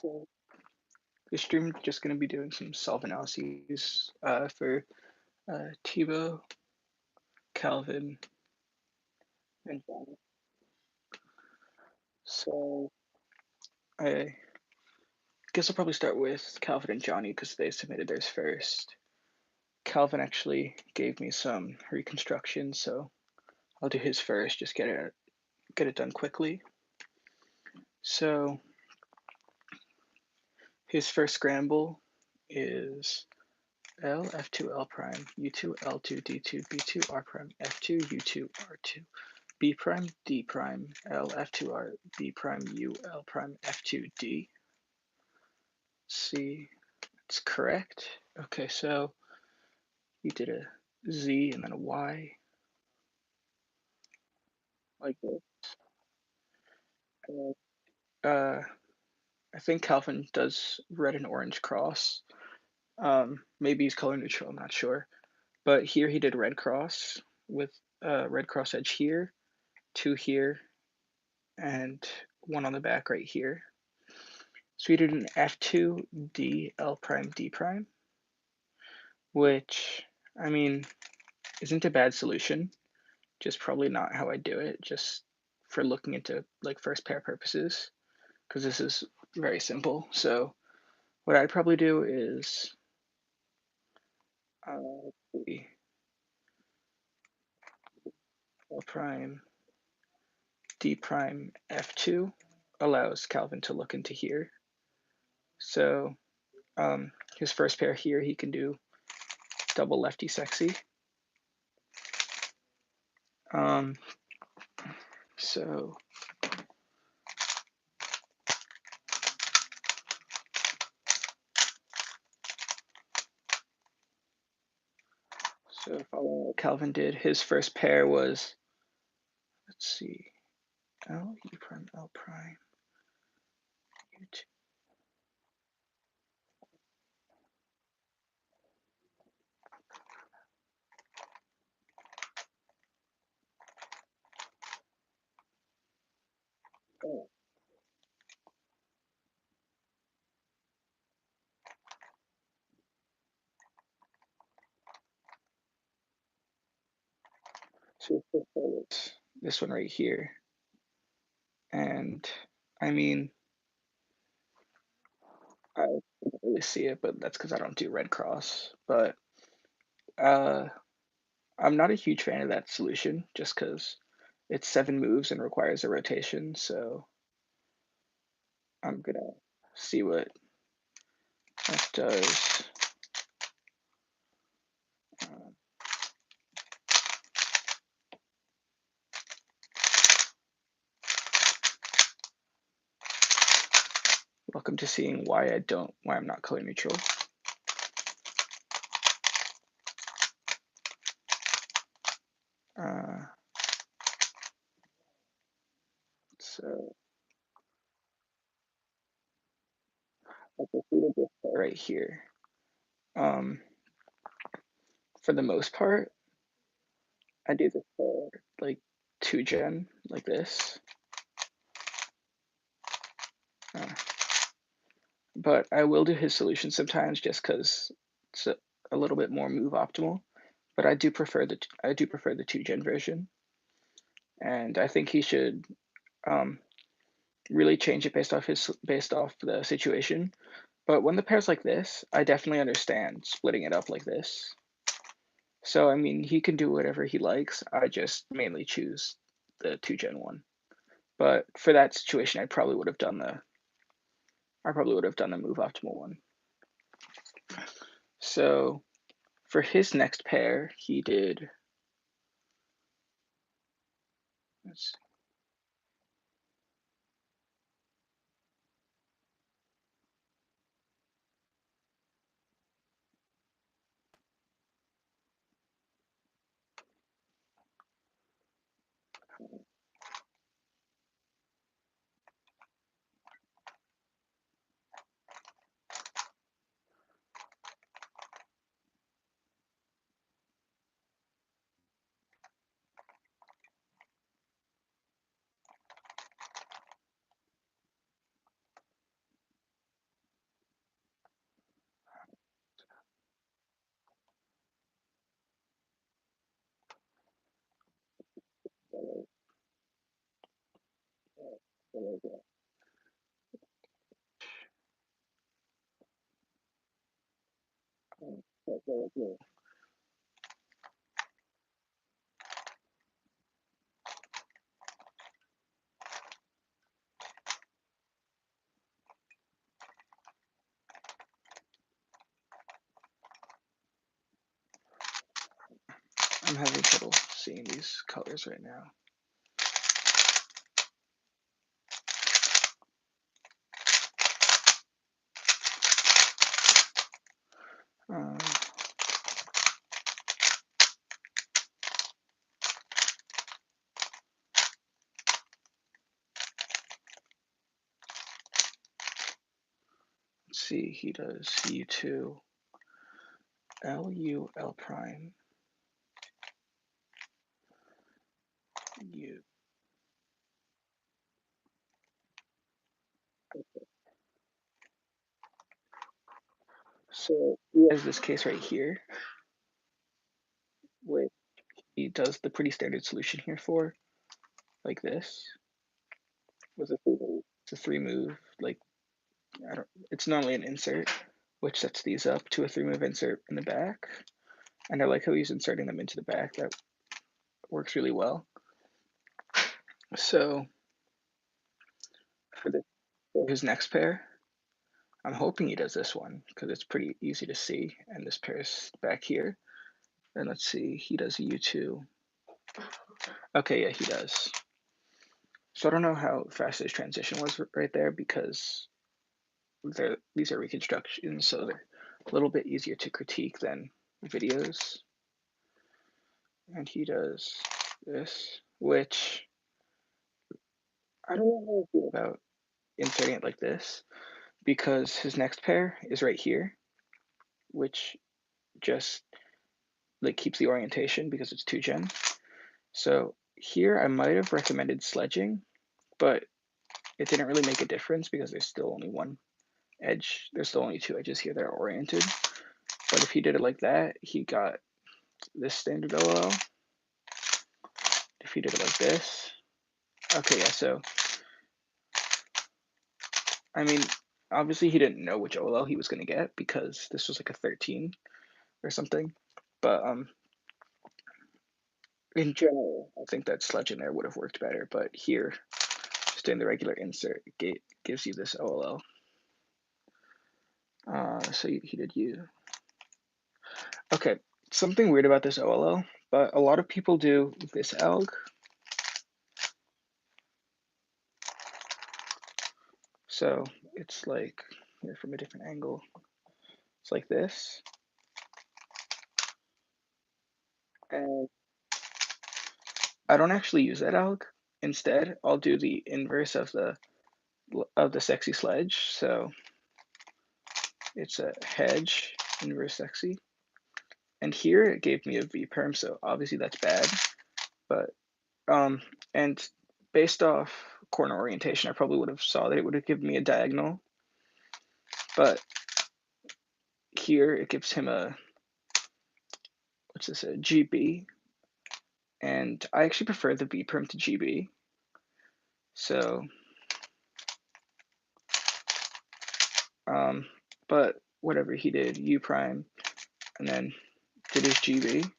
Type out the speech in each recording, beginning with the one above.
So this stream is just going to be doing some self analyses for Tebow, Calvin, and Johnny. So I guess I'll probably start with Calvin and Johnny because they submitted theirs first. Calvin actually gave me some reconstruction, so I'll do his first, just get it done quickly. So his first scramble is L F2 L prime U2 L2 D2 B2 R prime F2 U2 R2 B prime D prime L F2 R B prime U L prime F2 D. See, it's correct. Okay, so you did a Z and then a Y like this. Uh, I think Calvin does red and orange cross. Maybe he's color neutral, I'm not sure. But here he did red cross with red cross edge here, two here, and one on the back right here. So we did an F2 D L prime D prime, which I mean isn't a bad solution, just probably not how I do it, just for looking into like first pair purposes, because this is very simple. So what I'd probably do is L prime D prime F2 allows Calvin to look into here. So his first pair here, he can do double lefty sexy. So following what Calvin did, his first pair was, let's see, L U prime L prime U2. Oh. So this one right here. And I mean, I don't really see it, but that's because I don't do red cross. But I'm not a huge fan of that solution just because it's 7 moves and requires a rotation. So I'm gonna see what that does. Welcome to seeing why I'm not color neutral. So right here. For the most part, I do this for like 2 gen like this. But I will do his solution sometimes just because it's a little bit more move optimal. But I do prefer the 2 gen version, and I think he should really change it based off the situation. But when the pair's like this, I definitely understand splitting it up like this. So I mean, he can do whatever he likes. I just mainly choose the 2 gen one. But for that situation, I probably would have done the move optimal one. So for his next pair, he did. Let's I'm having trouble seeing these colors right now. Um, let's see, he does U2, LU, L prime, U. So he has this case right here, where he does the pretty standard solution here for, like this, with a three move. It's a three move, like, I don't, it's normally an insert, which sets these up to a three move insert in the back. And I like how he's inserting them into the back. That works really well. So for his next pair, I'm hoping he does this one because it's pretty easy to see. And this pair is back here. And let's see, he does a U2. Okay, yeah, he does. So I don't know how fast his transition was right there because these are reconstructions, so they're a little bit easier to critique than videos. And he does this, which I don't know how I feel about inserting it like this because his next pair is right here, which just like keeps the orientation because it's 2-gen. So here I might have recommended sledging, but it didn't really make a difference because there's still only one edge. There's still only two edges here that are oriented. But if he did it like that, he got this standard OLL. If he did it like this, okay, yeah, so I mean, obviously he didn't know which OLL he was going to get because this was like a 13 or something. But in general, I think that sledge in there would have worked better. But here, just doing the regular insert gives you this OLL. So he did U. Okay, something weird about this OLL, but a lot of people do this ELG. So it's like, here from a different angle, it's like this. And I don't actually use that ELG. Instead, I'll do the inverse of the sexy sledge. So it's a hedge inverse sexy. And here it gave me a V perm, so obviously that's bad. But and based off corner orientation, I probably would have saw that it would have given me a diagonal. But here it gives him a, what's this, a GB. And I actually prefer the V perm to GB. So but whatever, he did U prime and then did his GB.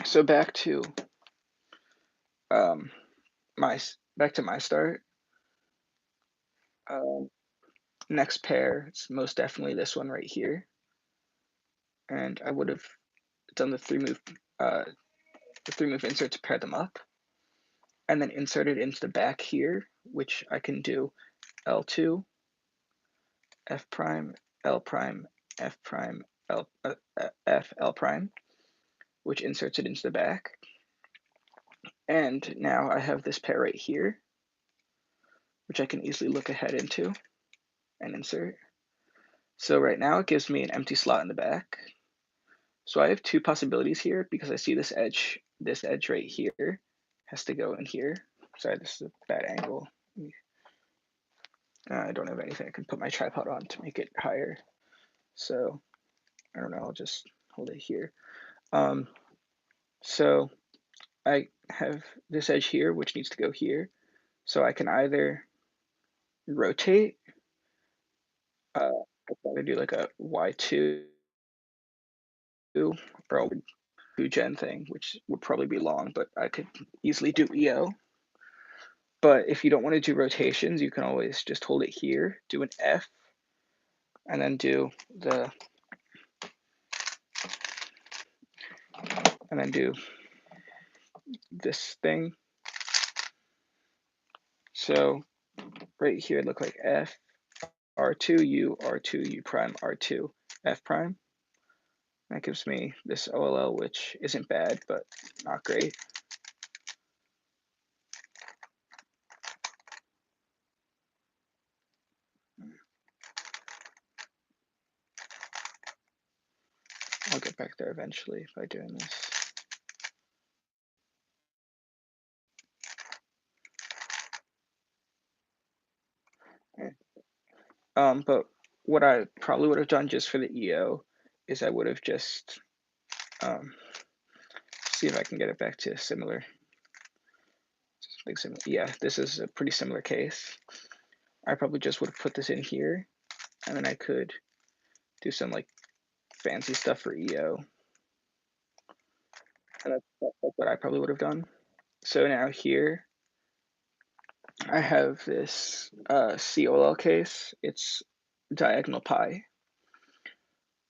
So back to my start. Next pair, it's most definitely this one right here. And I would have done the three move insert to pair them up. And then insert it into the back here, which I can do L2, F prime, L prime, F prime, F, L prime, which inserts it into the back. And now I have this pair right here, which I can easily look ahead into and insert. So right now it gives me an empty slot in the back. So I have two possibilities here because I see this edge right here has to go in here. Sorry, this is a bad angle. I don't have anything I can put my tripod on to make it higher. So I don't know, I'll just hold it here. So I have this edge here, which needs to go here. So I can either rotate, I do like a Y2 or I'll do gen thing, which would probably be long, but I could easily do EO. But if you don't want to do rotations, you can always just hold it here, do an F, and then do the and then do this thing. So right here it look like F, R2, U, R2, U prime, R2, F prime. That gives me this OLL, which isn't bad, but not great. I'll get back there eventually by doing this. But what I probably would have done just for the EO is I would have just see if I can get it back to similar. Something similar. Yeah, this is a pretty similar case. I probably just would have put this in here, and then I could do some like fancy stuff for EO. And that's what I probably would have done. So now here, I have this COL case. It's diagonal pi.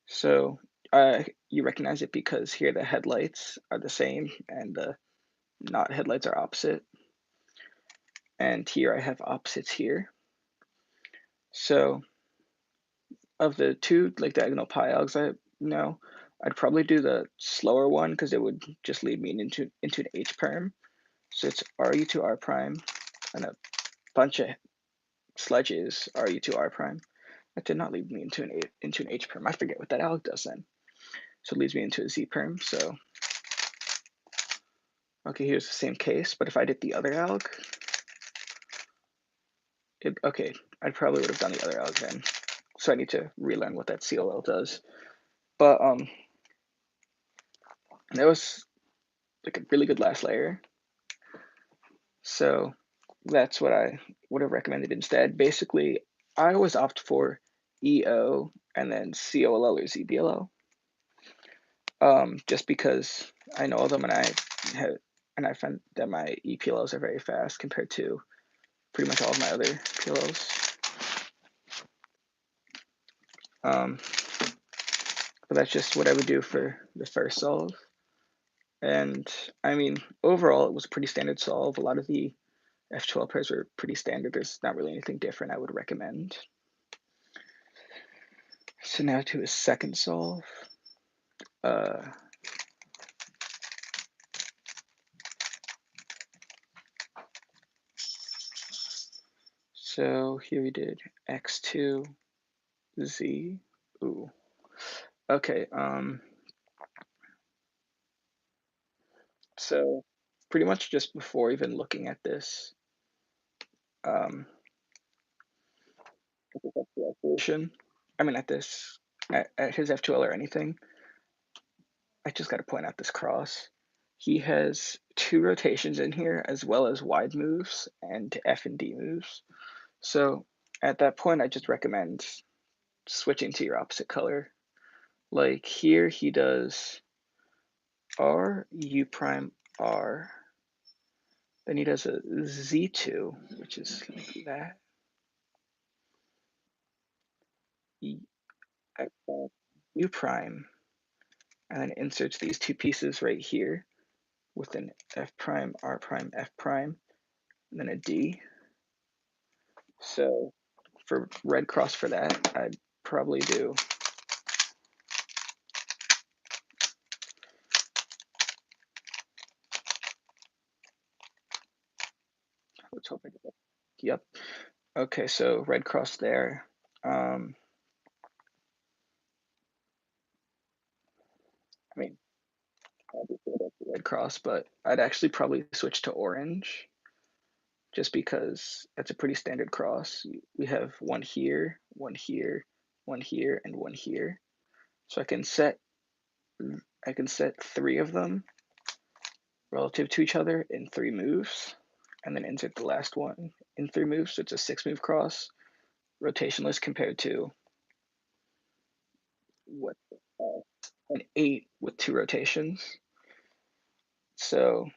So you recognize it because here the headlights are the same and the not headlights are opposite. And here I have opposites here. So of the two like diagonal pi algs I know, I'd probably do the slower one because it would just lead me into an H perm. So it's RU to R prime and a bunch of sledges RU to R prime. That did not lead me into an H perm. I forget what that alg does then. So it leads me into a Z perm. So okay, here's the same case, but if I did the other alg, okay, I probably would have done the other alg then. So I need to relearn what that COL does. But that was like a really good last layer. So that's what I would have recommended instead. Basically, I always opt for EO and then COLL or ZBLL. Just because I know them and I find that my EPLLs are very fast compared to pretty much all of my other PLLs. But that's just what I would do for the first solve. And I mean, overall, it was a pretty standard solve. A lot of the F12 pairs are pretty standard. There's not really anything different I would recommend. So now to a second solve. So here we did x2, z. Ooh. Okay, so pretty much just before even looking at this, I mean at this, at his F2L or anything, I just got to point out this cross. He has two rotations in here as well as wide moves and F and D moves. So at that point, I just recommend switching to your opposite color. Like here, he does R, U prime, R. Then he does a Z2, which is like that. U prime, and then inserts these two pieces right here with an F prime, R prime, F prime, and then a D. So for red cross for that, I'd probably do let's hope I get that. Yep. Okay, so red cross there. I mean, obviously that's the red cross, but I'd actually probably switch to orange just because that's a pretty standard cross. We have one here, one here, one here, and one here. So I can set three of them relative to each other in three moves, and then insert the last one in three moves. So it's a 6-move cross, rotationless compared to what an 8 with 2 rotations. So,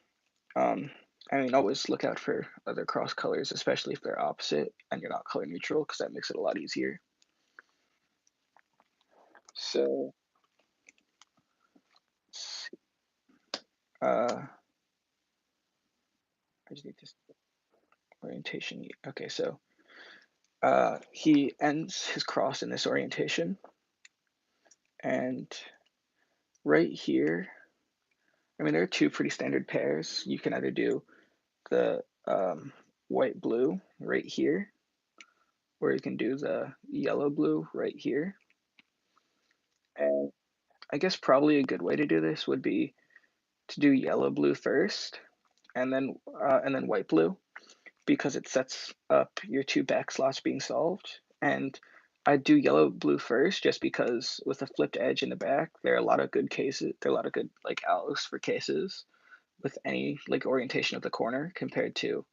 um, I mean, always look out for other cross colors, especially if they're opposite and you're not color neutral, because that makes it a lot easier. So, I just need this orientation. Okay, so he ends his cross in this orientation, and right here, I mean, there are two pretty standard pairs. You can either do the white blue right here, or you can do the yellow blue right here. And I guess probably a good way to do this would be to do yellow blue first, and then white blue, because it sets up your two back slots being solved. And I do yellow blue first just because with a flipped edge in the back, there are a lot of good cases. There are a lot of good like allos for cases with any like orientation of the corner compared to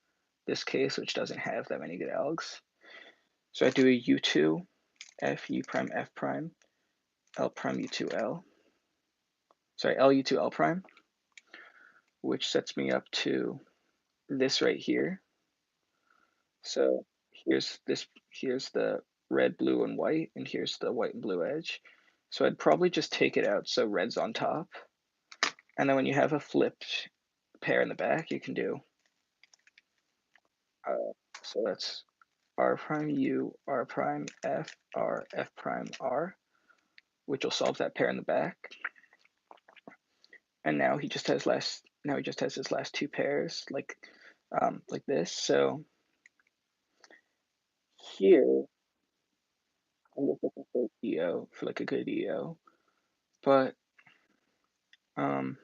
this case, which doesn't have that many good algs. So I do a U2, F U prime F prime, L prime U2 L. Sorry, L U2 L prime, which sets me up to this right here. So here's the red, blue, and white, and here's the white and blue edge. So I'd probably just take it out so red's on top. And then when you have a flipped pair in the back, you can do so that's R prime U, R prime F, R, F prime R, which will solve that pair in the back. And now he just has his last two pairs like this. So here I'm just looking for EO for like a good EO, but um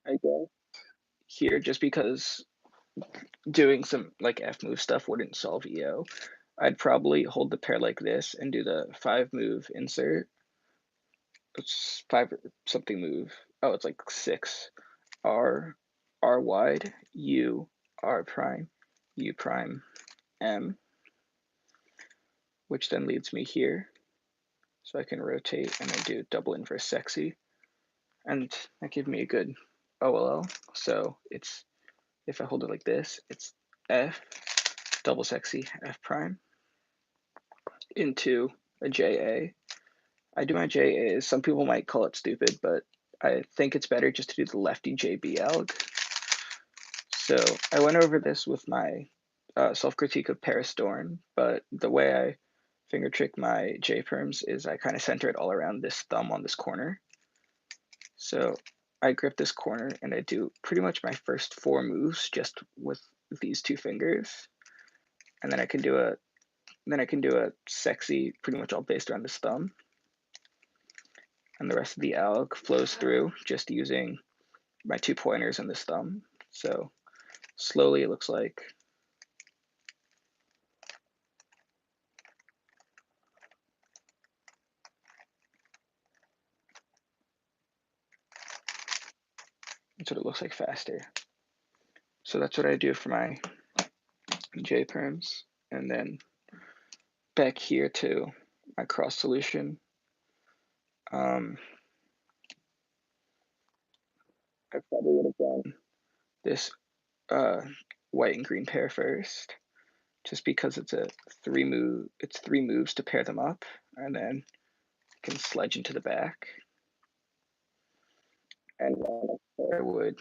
I guess here just because doing some like F move stuff wouldn't solve EO, I'd probably hold the pair like this and do the 5 move insert. It's 5 something move. Oh, it's like 6. R, R wide, U, R prime, U prime, M, which then leads me here. So I can rotate and I do double inverse sexy. And that gives me a good OLL. So it's, if I hold it like this, it's F, double sexy, F prime, into a JA. I do my JAs. Some people might call it stupid, but I think it's better just to do the lefty JB alg. So I went over this with my self-critique of Paris Dorn, but the way I finger trick my J-perms is I kind of center it all around this thumb on this corner. So I grip this corner and I do pretty much my first 4 moves just with these two fingers. And then I can do a sexy pretty much all based around this thumb. And the rest of the alg flows through just using my 2 pointers and this thumb. So slowly it looks like that's what it looks like faster. So that's what I do for my J perms. And then back here to my cross solution. I probably would have done this white and green pair first, just because it's 3 moves to pair them up, and then I can sledge into the back. And then I would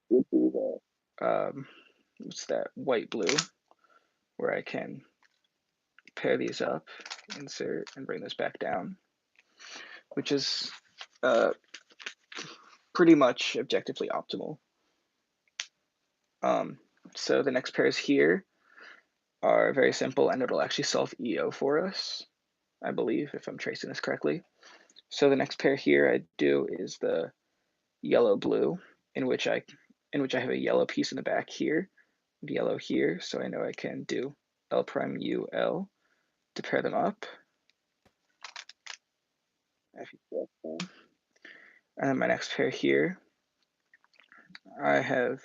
do the what's that, white blue, where I can pair these up, insert, and bring this back down, which is pretty much objectively optimal. So the next pairs here are very simple, and it'll actually solve EO for us, I believe, if I'm tracing this correctly. So the next pair here I do is the yellow blue, in which I have a yellow piece in the back here, yellow here, so I know I can do L prime U L to pair them up. And then my next pair here, I'm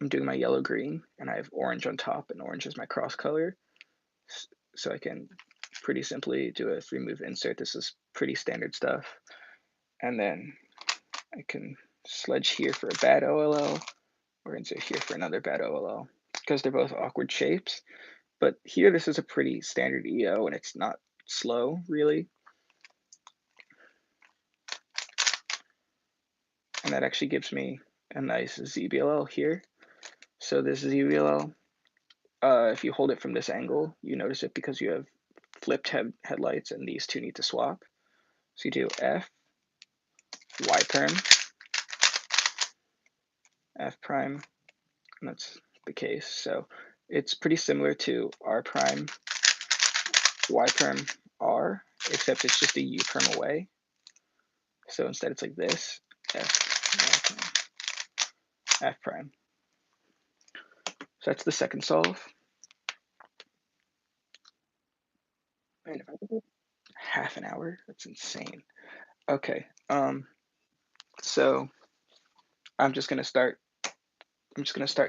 doing my yellow green, and I have orange on top, and orange is my cross color. So I can pretty simply do a 3-move insert. This is pretty standard stuff. And then I can sledge here for a bad OLL, or insert here for another bad OLL, because they're both awkward shapes. But here, this is a pretty standard EO, and it's not slow, really. And that actually gives me a nice ZBLL here. So this ZBLL, if you hold it from this angle, you notice it because you have flipped headlights, and these two need to swap. So you do F, Y perm, F prime, and that's the case. So it's pretty similar to R prime, Y perm, R, except it's just a U perm away. So instead it's like this, F, Y prime, F prime. So that's the second solve. Man, if I could do half an hour, that's insane. Okay, so I'm just gonna start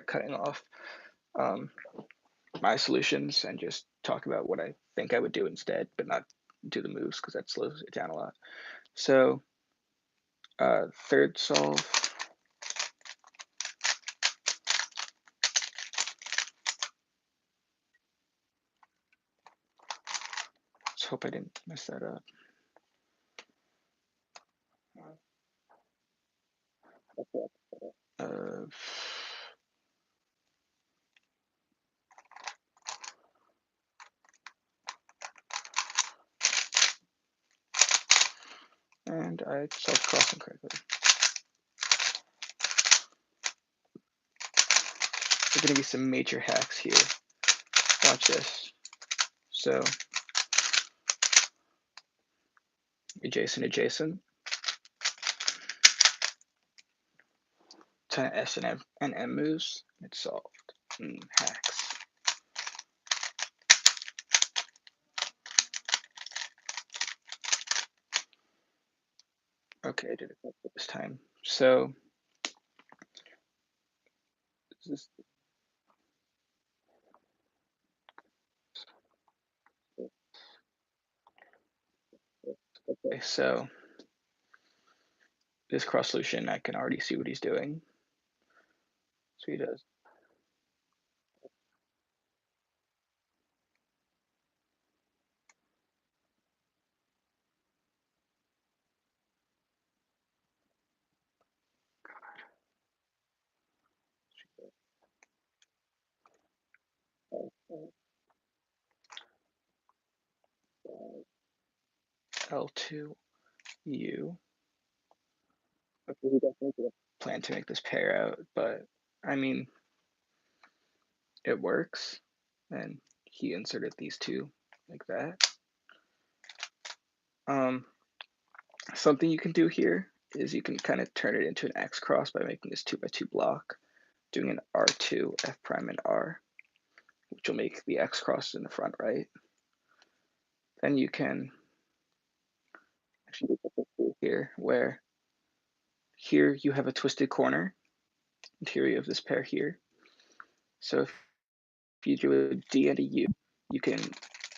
cutting off my solutions and just talk about what I think I would do instead, but not do the moves because that slows it down a lot. So third solve. Let's hope I didn't mess that up. Uh, and I self-crossed incorrectly. There's going to be some major hacks here. Watch this. So adjacent, 10 S and M moves. It's solved. Hacks. Okay, I did it this time. So this okay, so this cross solution, I can already see what he's doing. So he does L2 U. Okay, we definitely plan to make this pair out, but I mean, it works. And he inserted these two like that. Something you can do here is you can kind of turn it into an X cross by making this 2x2 block, doing an R2, F prime, and R, which will make the X cross in the front right. Then you can actually do here, where here you have a twisted corner, interior of this pair here. So if you do a D and a U, you can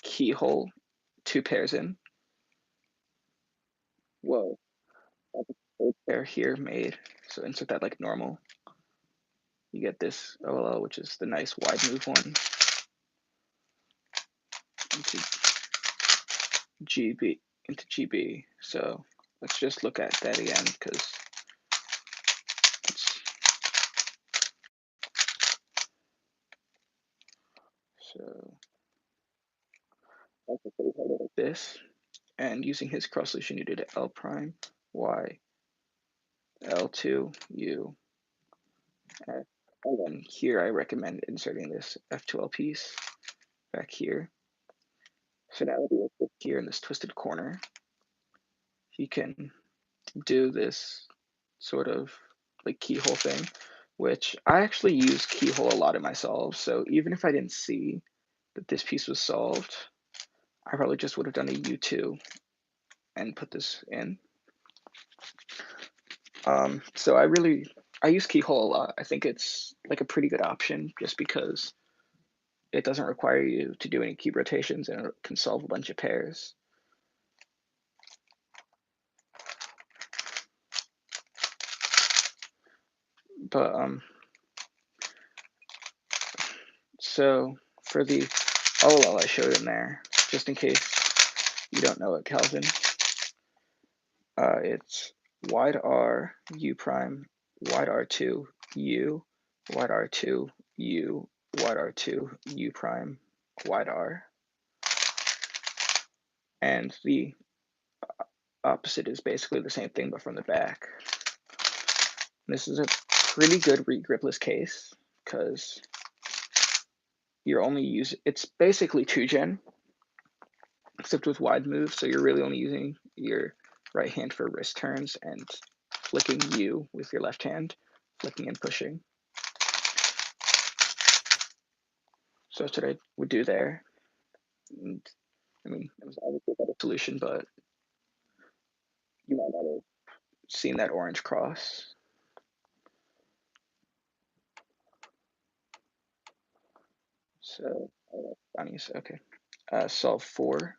keyhole two pairs in. Whoa, that's a third pair here made. So insert that like normal. You get this OLL, which is the nice wide move one, into GB. So let's just look at that again because so like this, and using his cross solution, you did L prime, Y, L2, U, F. And then here I recommend inserting this F2L piece back here. So now here in this twisted corner, he can do this sort of like keyhole thing, which I actually use keyhole a lot in my solves. So even if I didn't see that this piece was solved, I probably just would have done a U2 and put this in. So I use keyhole a lot. I think it's like a pretty good option just because it doesn't require you to do any cube rotations, and it can solve a bunch of pairs. But so for the OLL I showed in there, just in case you don't know it, Calvin, it's wide R U prime, wide R2 U, wide R2 U, wide R2 U prime, wide R. And the opposite is basically the same thing, but from the back. This is a pretty good read gripless case because you're only using, it's basically 2-gen, except with wide moves, so you're really only using your right hand for wrist turns and flicking U with your left hand, flicking and pushing. So that's what I would do there. And, I mean, it was obviously a better solution, but you might not have seen that orange cross. So, funnies, okay. Solve 4.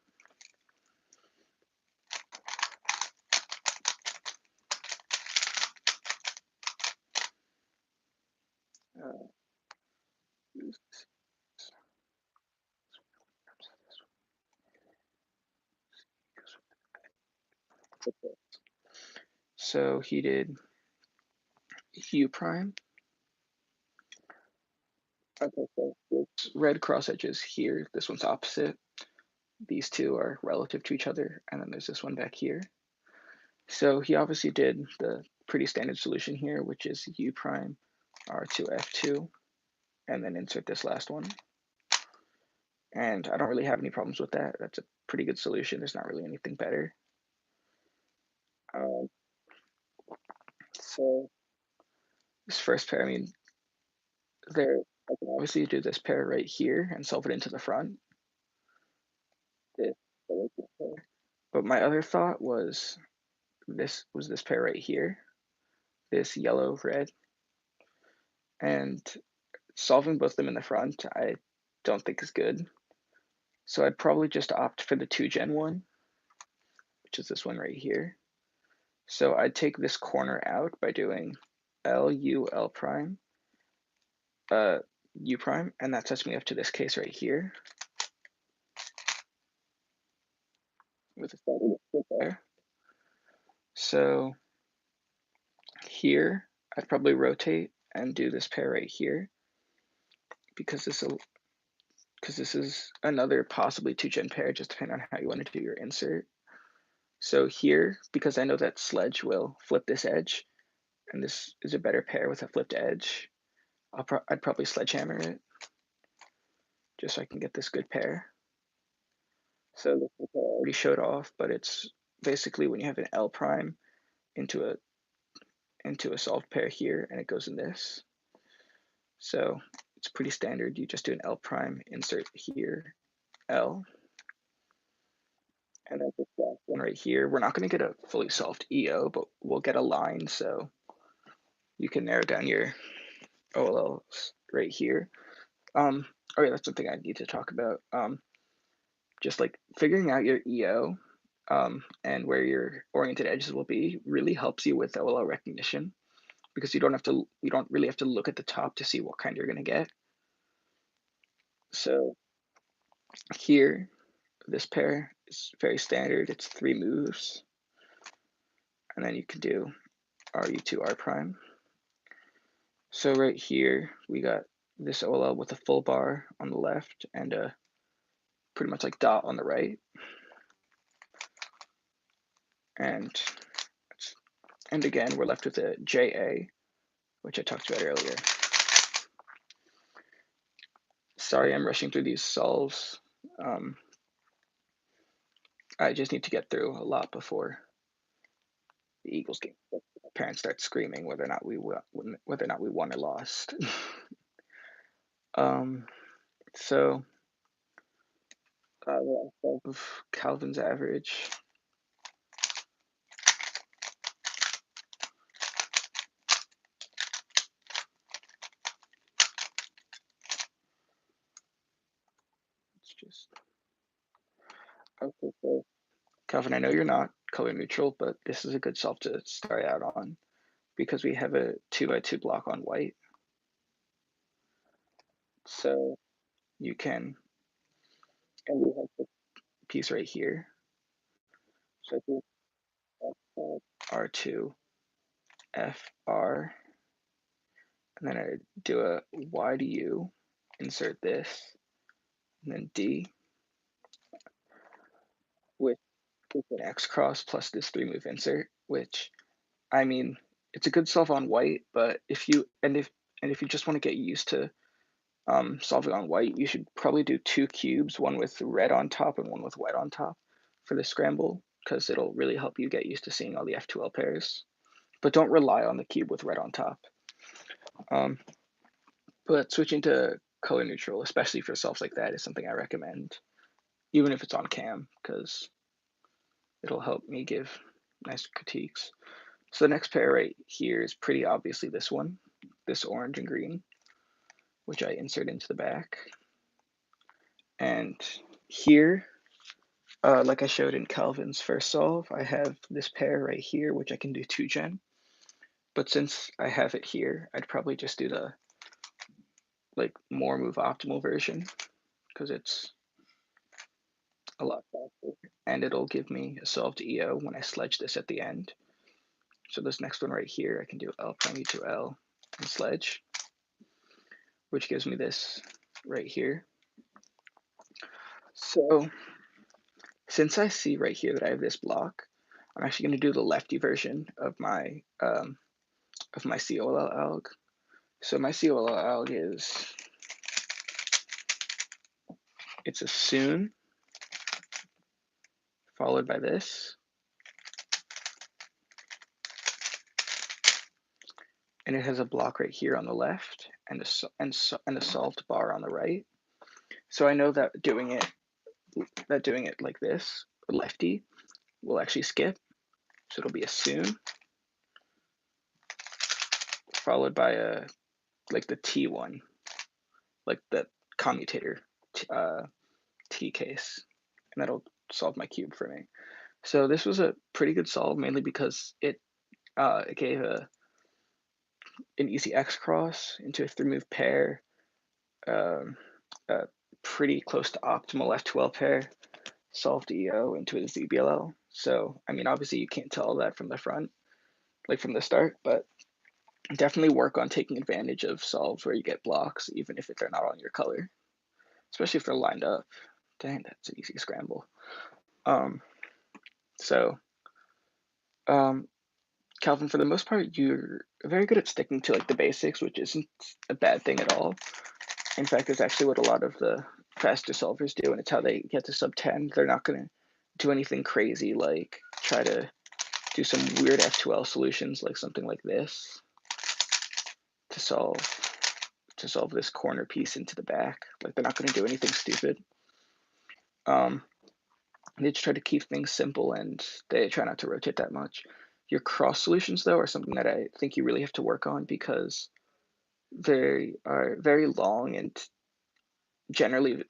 So he did U prime. Okay, so this red cross edges here. This one's opposite. These two are relative to each other, and then there's this one back here. So he obviously did the pretty standard solution here, which is U prime R2 F2, and then insert this last one. And I don't really have any problems with that. That's a pretty good solution. There's not really anything better. So this first pair, I mean, I can obviously do this pair right here and solve it into the front. But my other thought was this pair right here, this yellow red, and solving both of them in the front I don't think is good. So I'd probably just opt for the 2-gen one, which is this one right here. So I'd take this corner out by doing L U L prime, U prime, and that sets me up to this case right here with a split there. So here I'd probably rotate and do this pair right here because this is another possibly 2-gen pair, just depending on how you want to do your insert. So here, because I know that Sledge will flip this edge, and this is a better pair with a flipped edge, I'd probably Sledgehammer it, just so I can get this good pair. So this is what I already showed off, but it's basically when you have an L prime into a solved pair here, and it goes in this. So it's pretty standard. You just do an L prime, insert here, L, and then this last one right here. We're not going to get a fully solved EO, but we'll get a line, so you can narrow down your OLLs right here. Okay, that's something I need to talk about. Just like figuring out your EO and where your oriented edges will be really helps you with OLL recognition because you don't really have to look at the top to see what kind you're gonna get. So here, this pair is very standard. It's 3 moves, and then you can do RU2 R prime. So right here, we got this OLL with a full bar on the left and a pretty much like dot on the right. And again, we're left with a JA, which I talked about earlier. Sorry, I'm rushing through these solves. I just need to get through a lot before the Eagles game. Parents start screaming whether or not we won or lost. So of Calvin's average. just okay. So Calvin, I know you're not color neutral, but this is a good solve to start out on because we have a 2 by 2 block on white. So you can, and we have this piece right here. So if we R2, FR, and then I do a Y to U, insert this, and then D with an X cross plus this 3-move insert, which I mean, it's a good solve on white, but if you just want to get used to solving on white, you should probably do 2 cubes, one with red on top and one with white on top for the scramble, because it'll really help you get used to seeing all the F2L pairs. But don't rely on the cube with red on top. Um, but switching to color neutral, especially for solves like that, is something I recommend, even if it's on cam, because it'll help me give nice critiques. So the next pair right here is pretty obviously this one, this orange and green, which I insert into the back. And here, like I showed in Calvin's first solve, I have this pair right here, which I can do 2-gen. But since I have it here, I'd probably just do the more move optimal version because it's a lot faster, and it'll give me a solved EO when I sledge this at the end. So this next one right here, I can do L prime E to L and sledge, which gives me this right here. So since I see right here that I have this block, I'm actually going to do the lefty version of my COLL alg. So my COLL alg it's a soon followed by this, and it has a block right here on the left and a solved bar on the right. So I know that doing it like this, lefty, will actually skip. So it'll be a soon followed by the T one, like the commutator T case, and that'll solve my cube for me. So this was a pretty good solve, mainly because it gave an easy X cross into a 3-move pair, um, a pretty close to optimal F2L pair, solved EO into a ZBLL. So I mean, obviously you can't tell that from the front, like from the start, but definitely work on taking advantage of solves where you get blocks, even if they're not on your color, especially if they're lined up. Dang, that's an easy scramble. Um, so, um, Calvin, for the most part, you're very good at sticking to the basics, which isn't a bad thing at all. In fact, it's actually what a lot of the faster solvers do, and it's how they get to sub 10. They're not going to do anything crazy like try to do some weird F2L solutions like something like this to solve this corner piece into the back. Like they're not going to do anything stupid. They just try to keep things simple and they try not to rotate that much. Your cross solutions though are something that I think you really have to work on because they are very long and generally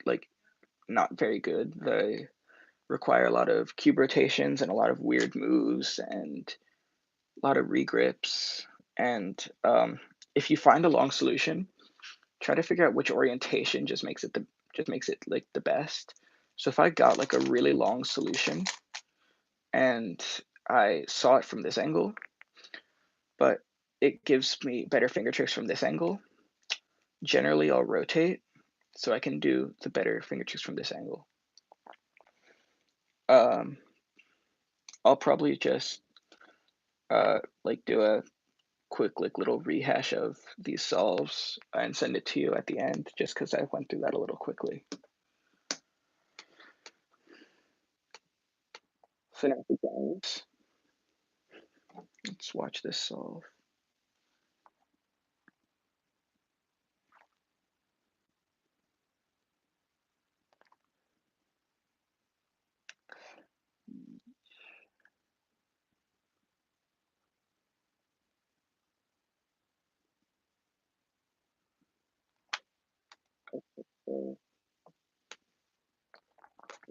not very good. They require a lot of cube rotations and a lot of weird moves and a lot of regrips. And if you find a long solution, try to figure out which orientation just makes it the best. So if I got a really long solution and I saw it from this angle, but it gives me better finger tricks from this angle, generally I'll rotate so I can do the better finger tricks from this angle. Um, I'll probably just do a quick little rehash of these solves and send it to you at the end just because I went through that a little quickly. So now for guys, let's watch this solve.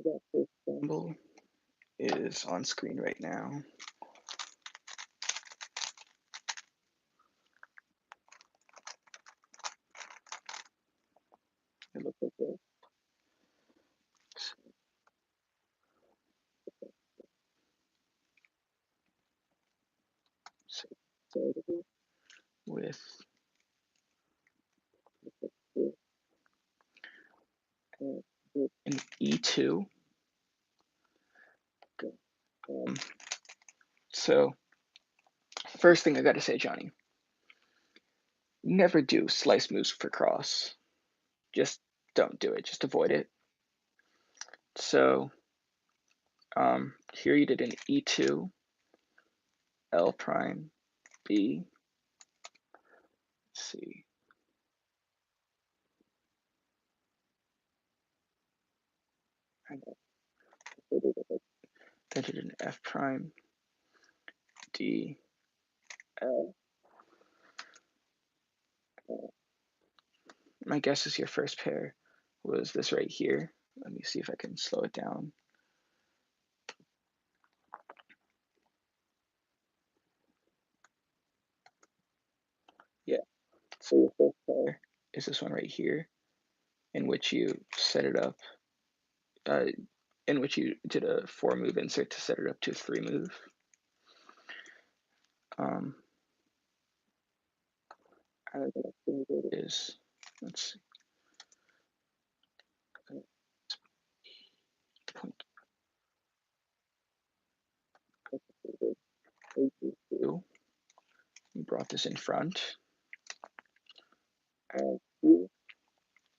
That first example is on screen right now. It looks like this. So started with an E2. Um, so first thing I got to say, Johnny, never do slice moves for cross. Just don't do it. Just avoid it. So here you did an E2, L prime, B, C. And then did an F prime, D, L. My guess is your first pair was this right here. Let me see if I can slow it down. Yeah, so your first pair is this one right here, in which you set it up, in which you did a 4-move insert to set it up to a 3-move. And the next thing you did is, let's see, point two. You brought this in front.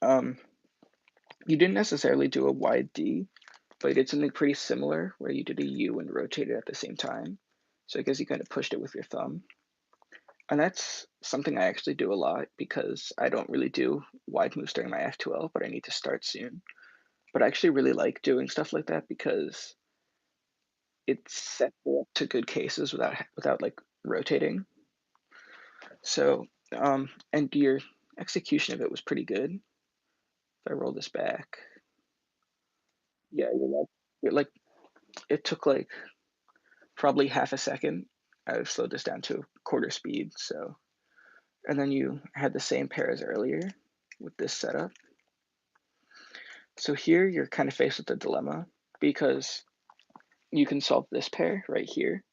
Um, you didn't necessarily do a wide D, but you did something pretty similar where you did a U and rotated at the same time. So I guess you kind of pushed it with your thumb. And that's something I actually do a lot because I don't really do wide moves during my F2L, but I need to start soon. But I actually really like doing stuff like that because it sets me up to good cases without like rotating. So and your execution of it was pretty good. If I roll this back, yeah, you're like it took like probably half a second. I've slowed this down to quarter speed. So, and then you had the same pair as earlier with this setup. So here you're kind of faced with a dilemma because you can solve this pair right here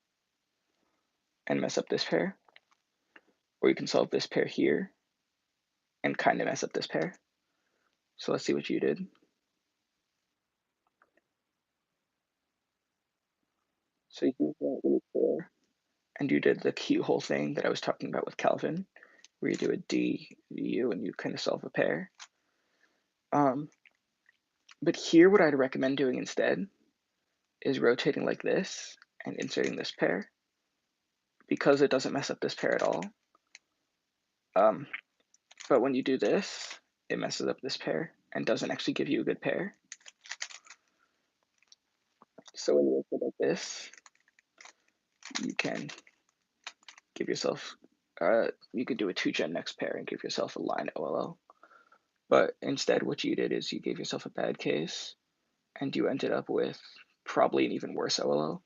and mess up this pair, or you can solve this pair here and kind of mess up this pair. So let's see what you did. So you went really clear, and you did the cute whole thing that I was talking about with Calvin, where you do a D, U, and you kind of solve a pair. But here, what I'd recommend doing instead is rotating like this and inserting this pair because it doesn't mess up this pair at all. But when you do this, it messes up this pair and doesn't actually give you a good pair. So when you insert like this, you can give yourself, you could do a 2-gen next pair and give yourself a line OLO. But instead, what you did is you gave yourself a bad case and you ended up with probably an even worse OLO.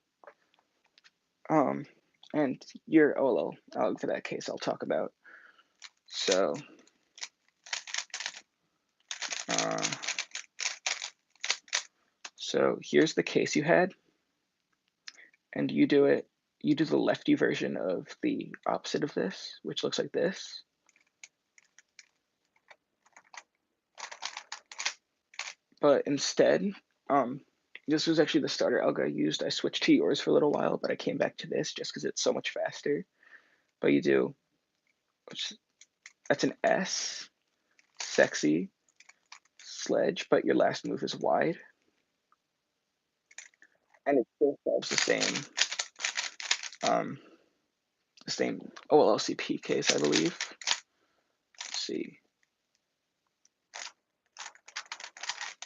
And your OLO, for that case, I'll talk about. So, uh, so here's the case you had, and you do the lefty version of the opposite of this, which looks like this. But instead, this was actually the starter algo I used. I switched to yours for a little while, but I came back to this just because it's so much faster. But you do, that's an S, sexy, sledge, but your last move is wide. And it still solves the same OLCP case, I believe. Let's see.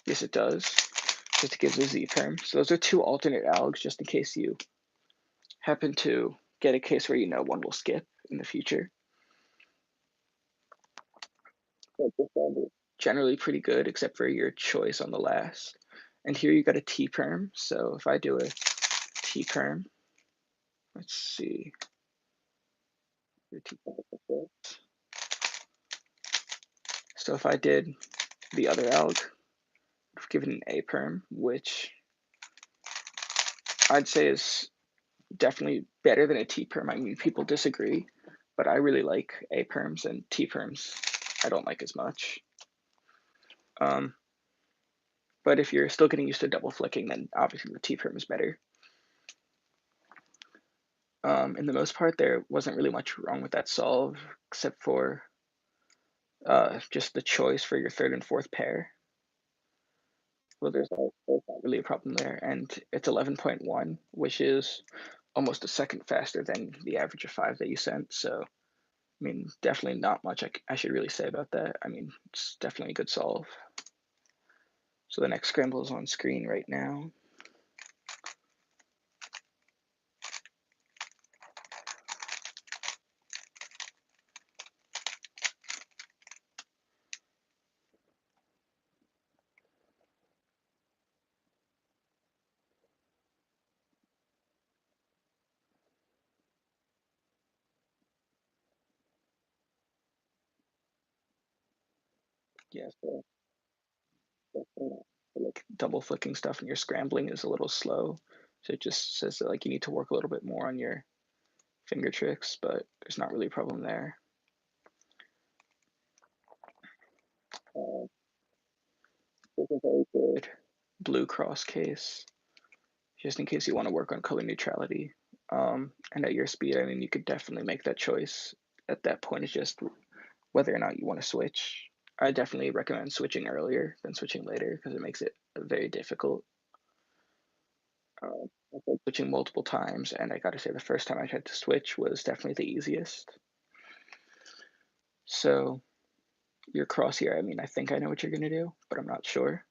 Yes, it does. Just it gives a Z term. So those are two alternate algs, just in case you happen to get a case where you know one will skip in the future. But this one is generally pretty good, except for your choice on the last. And here you got a T-perm. So if I do a T-perm, let's see, so if I did the other alg, I've given an A-perm, which I'd say is definitely better than a T-perm. I mean, people disagree, but I really like A-perms, and T-perms I don't like as much. But if you're still getting used to double flicking, then obviously the T-perm is better. In the most part, there wasn't really much wrong with that solve, except for just the choice for your third and fourth pair. Well, there's not really a problem there, and it's 11.1, which is almost a second faster than the average of 5 that you sent. So, I mean, definitely not much I should really say about that. I mean, it's definitely a good solve. So the next scramble is on screen right now. Yeah, so like double flicking stuff and your scrambling is a little slow. So it just says that like you need to work a little bit more on your finger tricks, but there's not really a problem there. This is a very good blue cross case, just in case you want to work on color neutrality. And at your speed, I mean, you could definitely make that choice. At that point, it's just whether or not you want to switch. I definitely recommend switching earlier than switching later because it makes it very difficult. I tried switching multiple times, and I gotta say, the first time I tried to switch was definitely the easiest. So your cross here, I mean, I think I know what you're gonna do, but I'm not sure.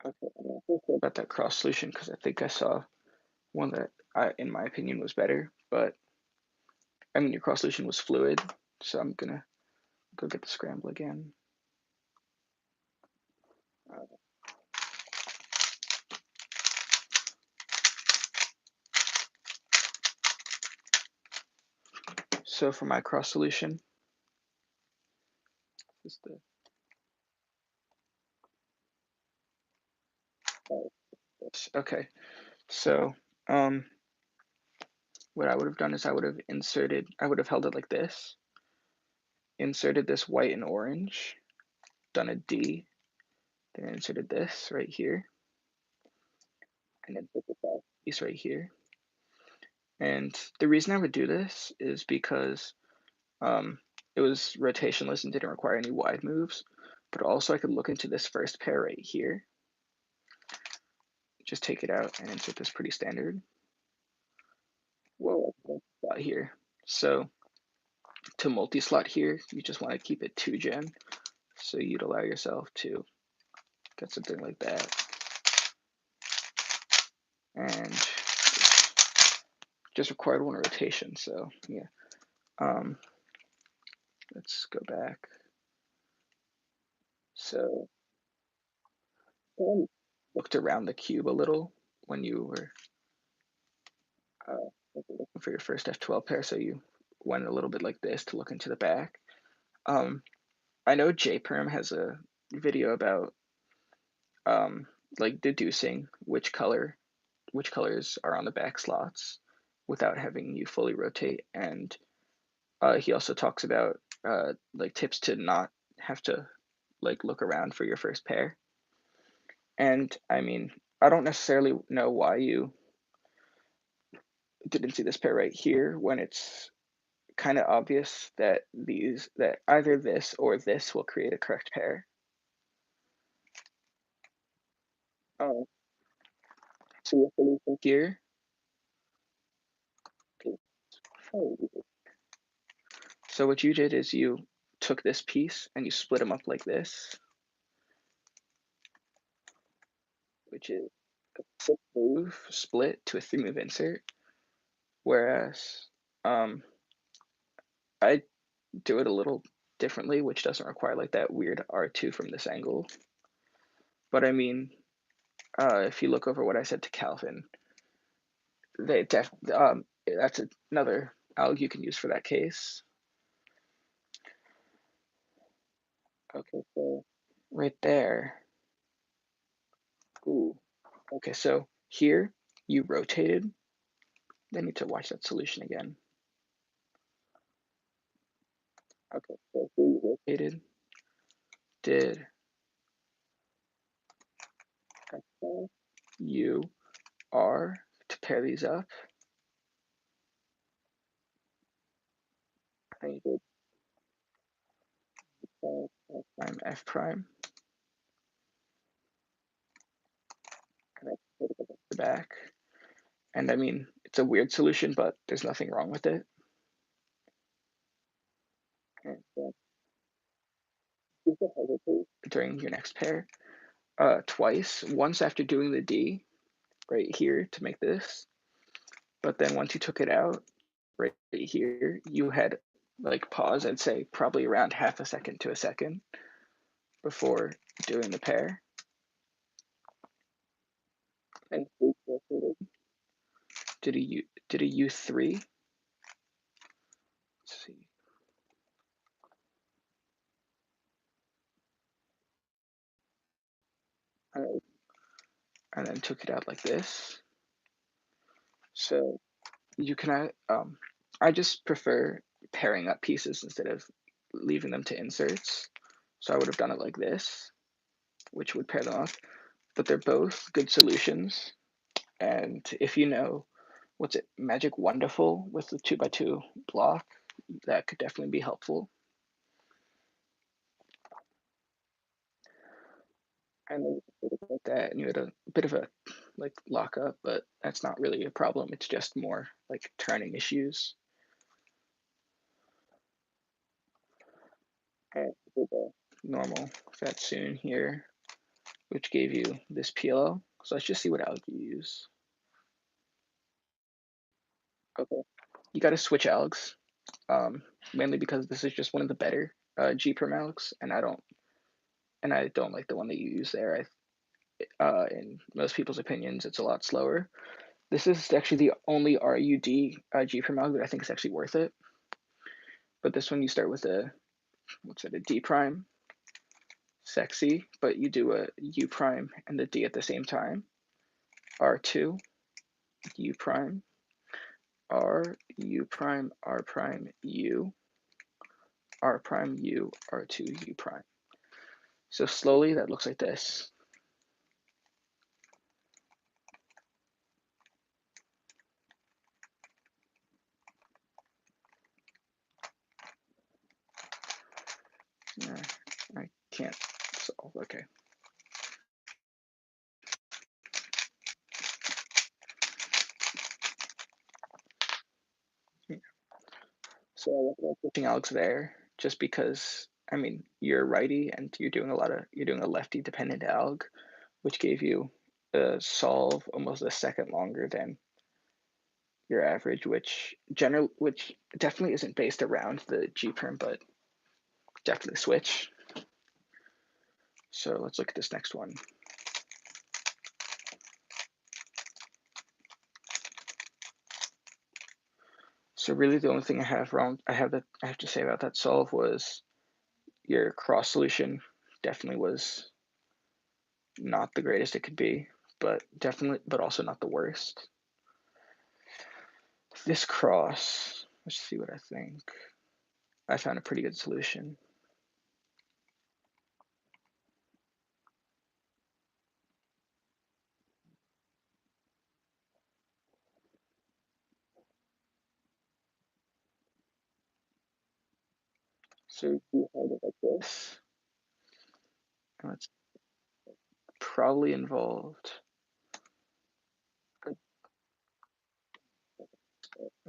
Okay, I'm not so sure about that cross solution because I think I saw one that, in my opinion, was better. But I mean, your cross solution was fluid, so I'm gonna go get the scramble again. So for my cross solution, is the okay. So what I would have done is I would have held it like this, inserted this white and orange, done a D, then inserted this right here, and then put this piece right here. And the reason I would do this is because um, it was rotationless and didn't require any wide moves, but also I could look into this first pair right here, just take it out and insert this pretty standard. Whoa, slot here. So to multi-slot here, you just want to keep it 2-gen. So you'd allow yourself to get something like that. And just required one rotation. So yeah. Let's go back. So looked around the cube a little when you were looking for your first F12 pair. So you went a little bit like this to look into the back. Um, I know JPerm has a video about um, like deducing which colors are on the back slots without having you fully rotate, and he also talks about like tips to not have to like look around for your first pair. And I mean, I don't necessarily know why you didn't see this pair right here when it's kind of obvious that either this or this will create a correct pair. Um, so your solution here, okay, so what you did is you took this piece and you split them up like this, which is a 6-move split to a 3-move insert, whereas I do it a little differently, which doesn't require like that weird R2 from this angle. But I mean, if you look over what I said to Calvin, that's another alg you can use for that case. Okay, so right there. Ooh. Okay, so here you rotated. I need to watch that solution again. Okay, so here you rotated, did U R to pair these up. And you did prime F prime. And I put it at the back. And I mean, it's a weird solution, but there's nothing wrong with it. And during your next pair, twice. Once after doing the D right here to make this, but then once you took it out right here, you had like pause, I'd say probably around half a second to a second before doing the pair. And did a U3. Let's see. And then took it out like this. So you can I just prefer pairing up pieces instead of leaving them to inserts. So I would have done it like this, which would pair them up. But they're both good solutions. And if you know, what's it, Magic Wonderful with the 2x2 block, that could definitely be helpful. And then like that, and you had a bit of a like lockup, but that's not really a problem. It's just more like turning issues. And the normal Fatsoon here, which gave you this PLO. So let's just see what alg you use. Okay, you got to switch algs, mainly because this is just one of the better G-perm algs, and I don't like the one that you use there. In most people's opinions, it's a lot slower. This is actually the only RUD G-perm alg that I think is actually worth it. But this one you start with a D prime, sexy, but you do a U prime and the D at the same time. R2, U prime, R, U prime, R prime, U, R prime, U, R2, U prime. So slowly that looks like this. I can't solve, okay. So I recommend pushing Alex there just because I mean you're righty and you're doing a lefty dependent alg, which gave you a solve almost a second longer than your average, which definitely isn't based around the G perm, but definitely switch. So let's look at this next one. So really the only thing I have to say about that solve was your cross solution definitely was not the greatest it could be, but also not the worst. This cross, let's see what I think. I found a pretty good solution. So you hold it like this. And let's probably involved.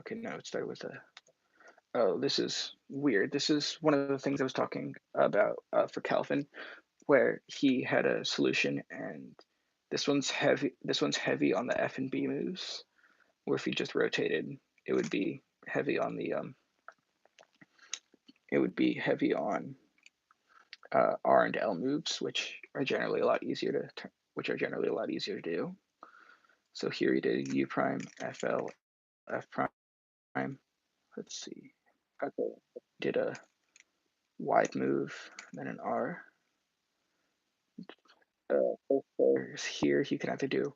Okay, no, it started with a. Oh, this is weird. This is one of the things I was talking about for Calvin, where he had a solution, and this one's heavy. This one's heavy on the F and B moves, where if you just rotated, it would be heavy on the It would be heavy on R and L moves, which are generally a lot easier to do. So here he did U prime, FL, F prime. Let's see. Okay. Did a wide move, then an R. Both players here, you can either do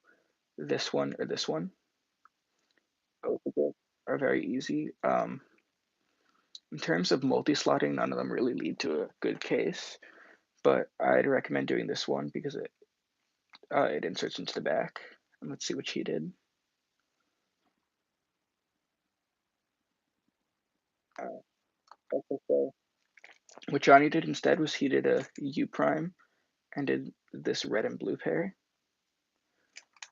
this one or this one. Both of them are very easy. In terms of multi-slotting, none of them really lead to a good case, but I'd recommend doing this one because it inserts into the back. And let's see what he did. Okay, so what Johnny did instead was he did a U prime and did this red and blue pair,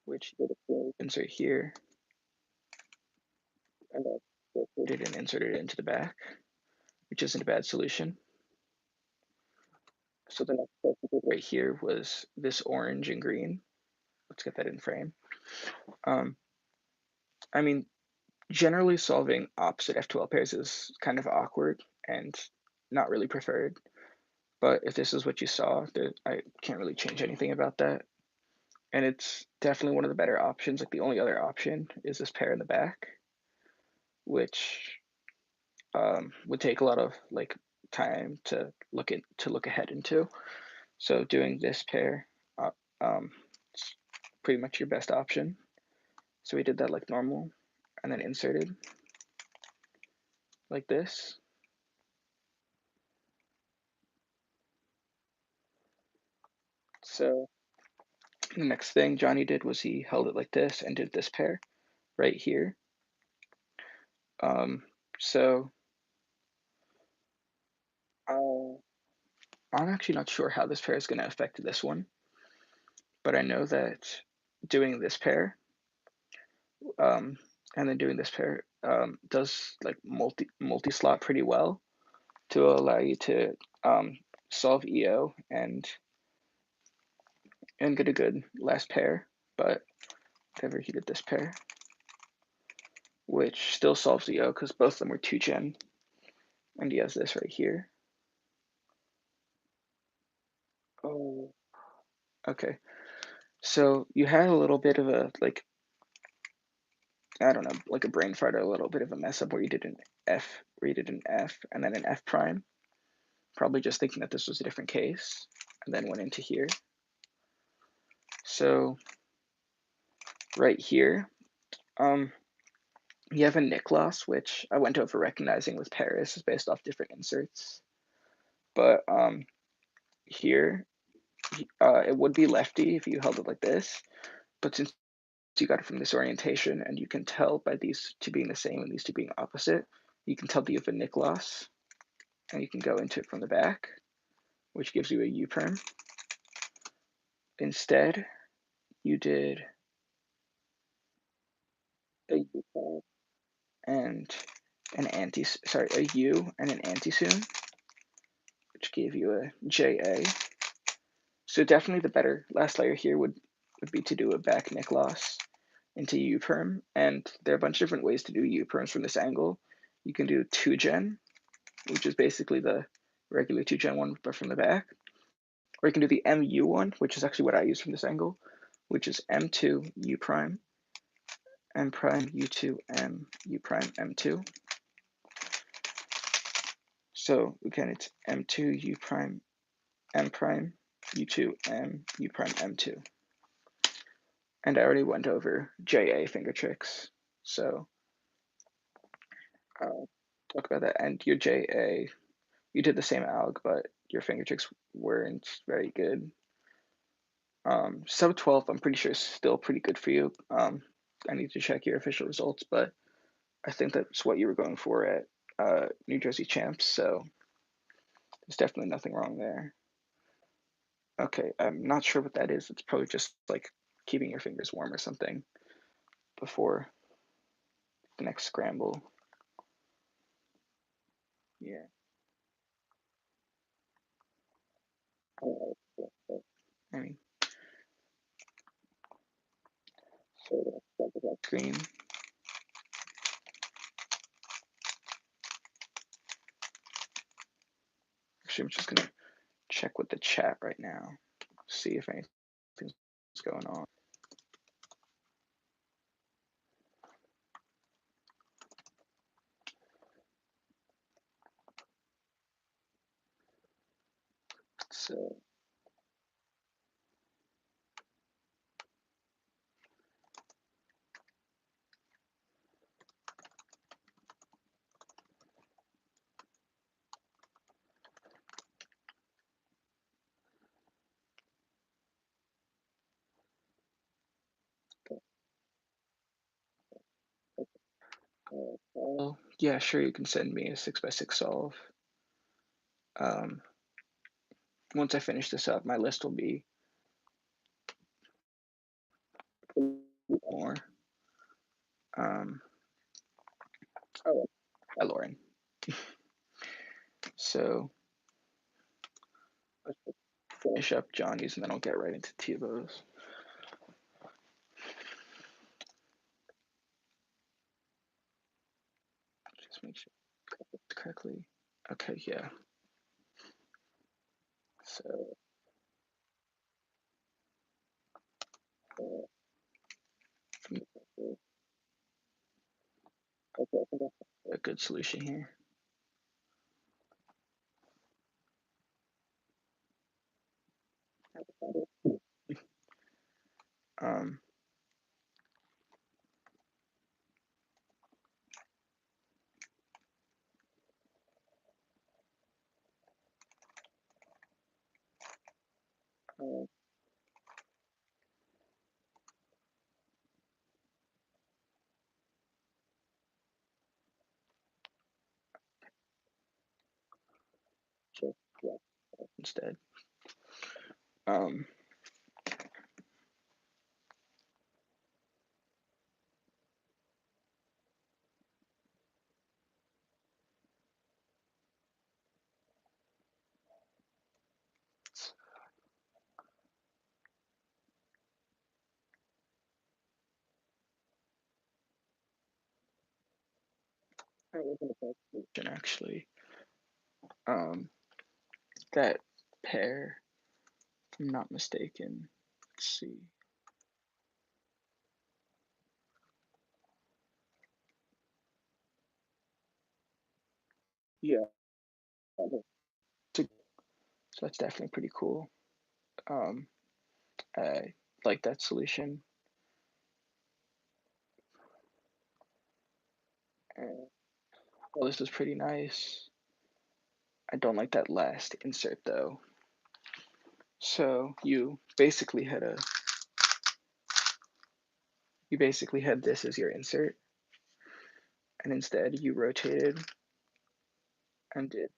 which did a insert here, and then rotated and inserted it into the back, which isn't a bad solution. So the next step we did right here was this orange and green. Let's get that in frame. Um, I mean, generally solving opposite F12 pairs is kind of awkward and not really preferred. But if this is what you saw, I can't really change anything about that. And it's definitely one of the better options. Like the only other option is this pair in the back, which would take a lot of like time to look ahead into. So doing this pair, uh, it's pretty much your best option. So we did that like normal, and then inserted like this. So the next thing Johnny did was he held it like this and did this pair right here. Um, so I'm actually not sure how this pair is going to affect this one, but I know that doing this pair um, and then doing this pair does like multi slot pretty well to allow you to um, solve EO and get a good last pair. But whatever, he did this pair, which still solves EO because both of them were 2 gen, and he has this right here. Oh, okay. So you had a little bit of a like I don't know, like a brain fart, a little bit of a mess up where you did an F and then an F prime, probably just thinking that this was a different case, and then went into here. So right here, um, you have a nick loss, which I went over recognizing with Paris is based off different inserts. But here, it would be lefty if you held it like this, but since you got it from this orientation, and you can tell by these two being the same and these two being opposite, you can tell that you have a nick loss, and you can go into it from the back, which gives you a U perm. Instead, you did a U perm and a U and an anti-soon, which gave you a JA. So definitely the better last layer here would be to do a back nick loss into U perm, and there are a bunch of different ways to do U perms from this angle. You can do 2 gen, which is basically the regular 2 gen one, but from the back, or you can do the MU one, which is actually what I use from this angle, which is M2 U prime, M prime U2 M U prime M2. So again, it's M2 U prime M prime U2 M U prime M2. And I already went over JA finger tricks, so I'll talk about that. And your JA, you did the same alg, but your finger tricks weren't very good. Sub 12, I'm pretty sure is still pretty good for you. I need to check your official results, but I think that's what you were going for at New Jersey Champs, so there's definitely nothing wrong there. Okay, I'm not sure what that is. It's probably just like keeping your fingers warm or something before the next scramble. Yeah. I mean, so that screen. Actually, I'm just gonna check with the chat right now, see if anything's going on. So, yeah, sure, you can send me a 6x6 solve. Um, Once I finish this up, my list will be more. Um, oh, hi, Lauren. So, let's finish up Johnny's and then I'll get right into Tivo's. Just make sure it's correctly. Okay, yeah. So, a good solution here. Um, instead. Um, actually, um, that pair, if I'm not mistaken. Let's see. Yeah, so that's definitely pretty cool. Um, I like that solution. And, well, this is pretty nice. I don't like that last insert though. So you basically had this as your insert, and instead you rotated and did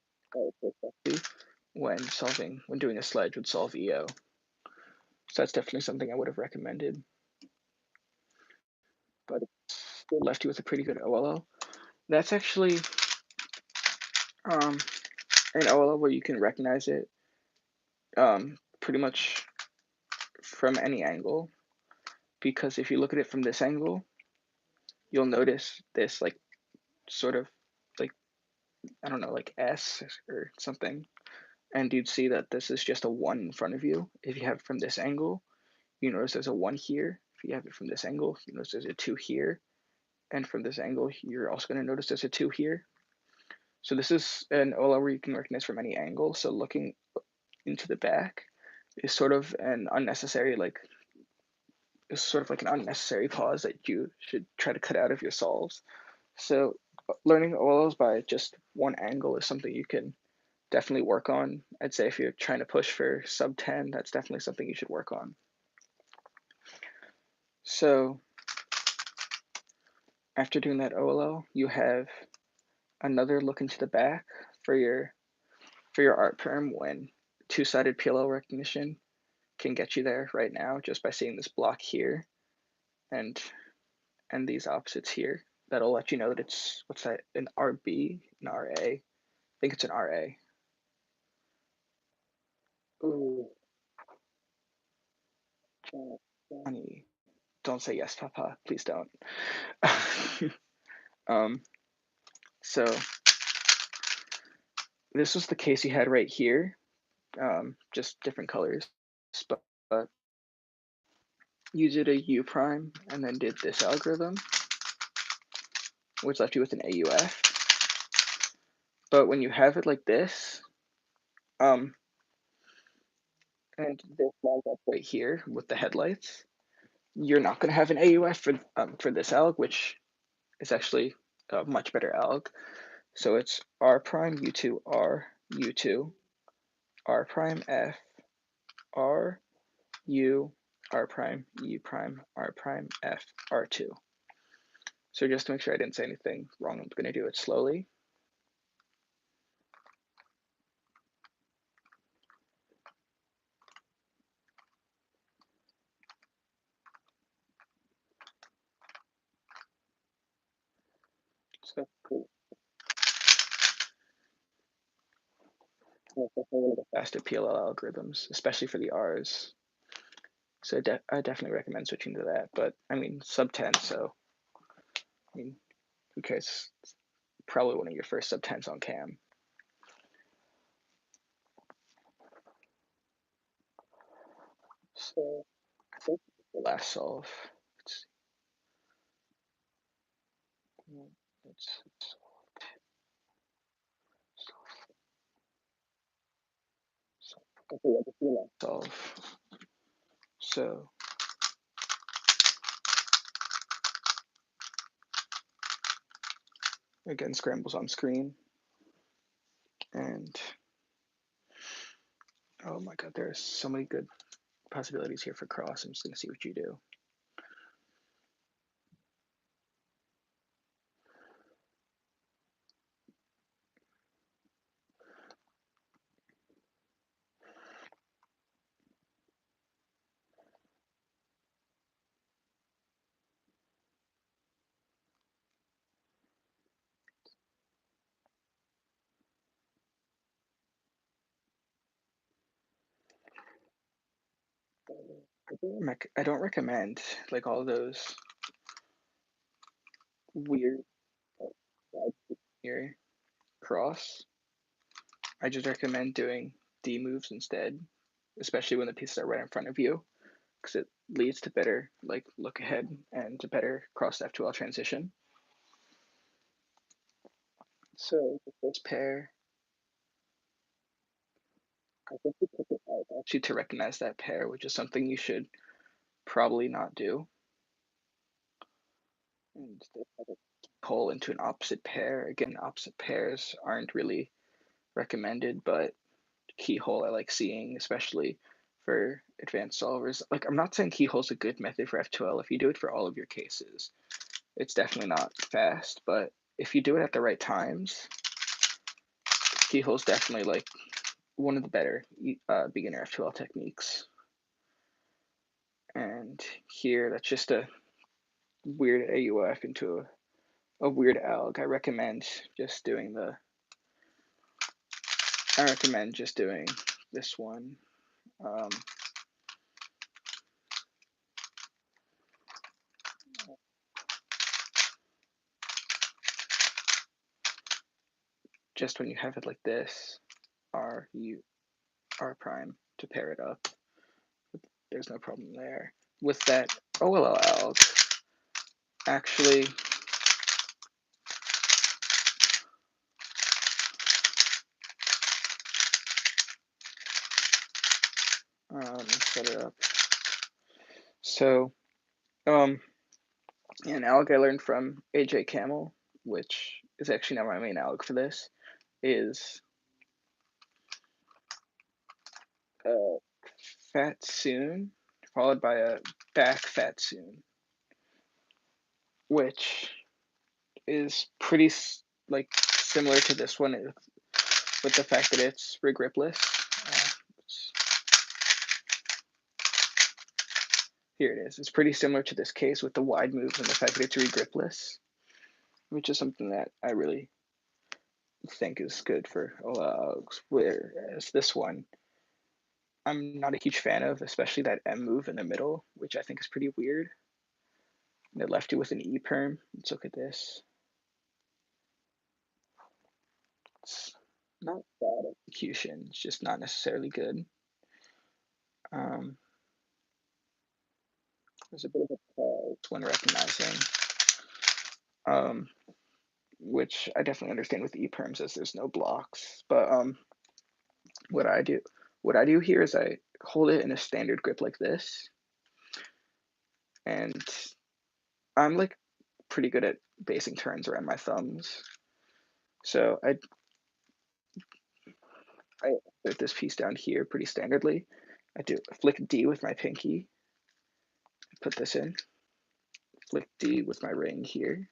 when doing a sledge with solve EO. So that's definitely something I would have recommended, but it still left you with a pretty good OLL. That's actually an OLL where you can recognize it pretty much from any angle, because if you look at it from this angle, you'll notice this like sort of like, I don't know, like S or something, and you'd see that this is just a 1 in front of you. If you have it from this angle, you notice there's a 1 here. If you have it from this angle, you notice there's a 2 here. And from this angle, you're also going to notice there's a 2 here. So this is an OLL where you can recognize from any angle. So looking into the back is sort of an unnecessary, like, is sort of like an unnecessary pause that you should try to cut out of your solves. So learning OLLs by just one angle is something you can definitely work on. I'd say if you're trying to push for sub 10, that's definitely something you should work on. So after doing that OLL, you have another look into the back for your art perm when two-sided PLL recognition. can get you there right now just by seeing this block here and these opposites here. That'll let you know that it's, what's that, an RB, an RA. I think it's an RA. Ooh. Honey, don't say yes, Papa. Please don't. So this was the case you had right here, just different colors, but you did a U prime and then did this algorithm, which left you with an AUF. But when you have it like this, and this lines up right here with the headlights, you're not going to have an AUF for this alg, which is actually a much better alg. So it's R prime U2 R U2 R prime F R U R prime U prime R prime F R2. So just to make sure I didn't say anything wrong, I'm going to do it slowly. So cool. One of the faster PLL algorithms, especially for the R's. So I definitely recommend switching to that. But I mean, sub 10, so I mean, who cares? It's probably one of your first sub 10s on cam. So I think the last solve. Let's solve. So again, scrambles on screen. And oh my god, there's so many good possibilities here for cross. I'm just going to see what you do. I don't recommend like all those weird here cross. I just recommend doing D moves instead, especially when the pieces are right in front of you, because it leads to better like look ahead and to better cross F2L transition. So the first pair, I think we took it out actually to recognize that pair, which is something you should probably not do. And pull into an opposite pair. Again, opposite pairs aren't really recommended, but keyhole I like seeing, especially for advanced solvers. Like, I'm not saying keyhole's a good method for F2L. If you do it for all of your cases, it's definitely not fast, but if you do it at the right times, keyhole's definitely like one of the better beginner F2L techniques. And here, that's just a weird AUF into a weird alg. I recommend just doing this one. Just when you have it like this, R prime to pair it up. There's no problem there. With that OLL alg, actually, let's set it up. So, an alg I learned from AJ Camel, which is actually not my main alg for this, is fat soon, followed by a back fat soon, which is pretty like similar to this one with the fact that it's rig ripless. Here it is. It's pretty similar to this case with the wide moves and the fact that it's regripless, which is something that I really think is good for logs. Whereas this one, I'm not a huge fan of, especially that M move in the middle, which I think is pretty weird. And it left you with an E perm. Let's look at this. It's not bad execution, it's just not necessarily good. Um, there's a bit of a pause when recognizing, um, which I definitely understand with E perms as there's no blocks. But what I do, what I do here is I hold it in a standard grip like this, and I'm like pretty good at basing turns around my thumbs. So I put this piece down here pretty standardly. I do flick D with my pinky, put this in, flick D with my ring here,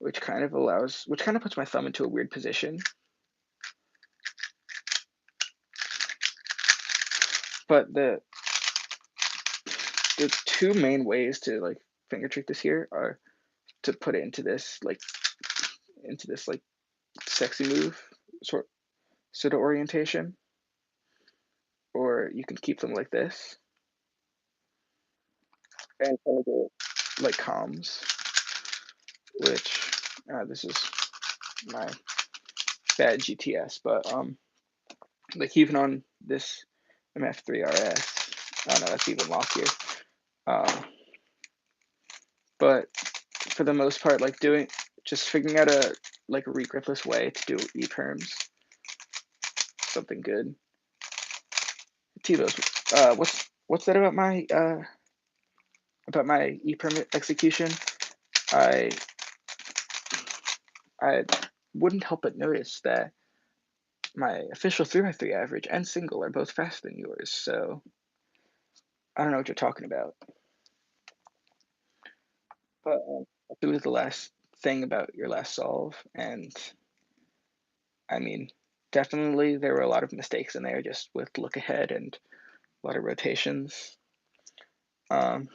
which kind of puts my thumb into a weird position. But the two main ways to like finger trick this here are to put it into this like sexy move sort of orientation, or you can keep them like this and kind of go like comms, which this is my bad GTS, but like even on this MF3RS, oh no, that's even lockier. But for the most part, like just figuring out a like a regripless way to do E perms, something good. Tito's, what's that about my E perm execution? I I wouldn't help but notice that my official 3x3 average and single are both faster than yours, so I don't know what you're talking about. But I'll do the last thing about your last solve, and I mean, definitely there were a lot of mistakes in there just with look ahead and a lot of rotations. Um,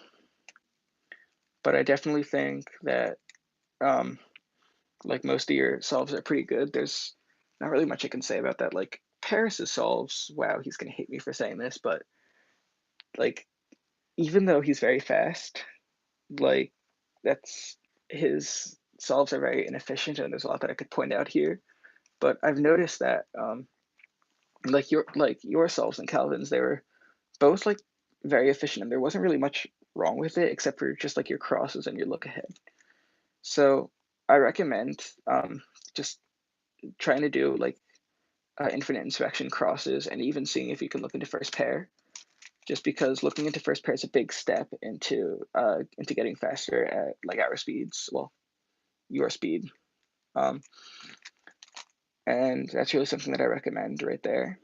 but I definitely think that like most of your solves are pretty good. There's not really much I can say about that. Like Paris's solves, wow, he's gonna hate me for saying this, but like even though he's very fast, like that's his solves are very inefficient, and there's a lot that I could point out here. But I've noticed that like your solves and Calvin's, they were both like very efficient, and there wasn't really much wrong with it except for just like your crosses and your look ahead. So I recommend just trying to do like infinite inspection crosses and even seeing if you can look into first pair, just because looking into first pair is a big step into getting faster at like our speeds, well, your speed. Um, and that's really something that I recommend right there.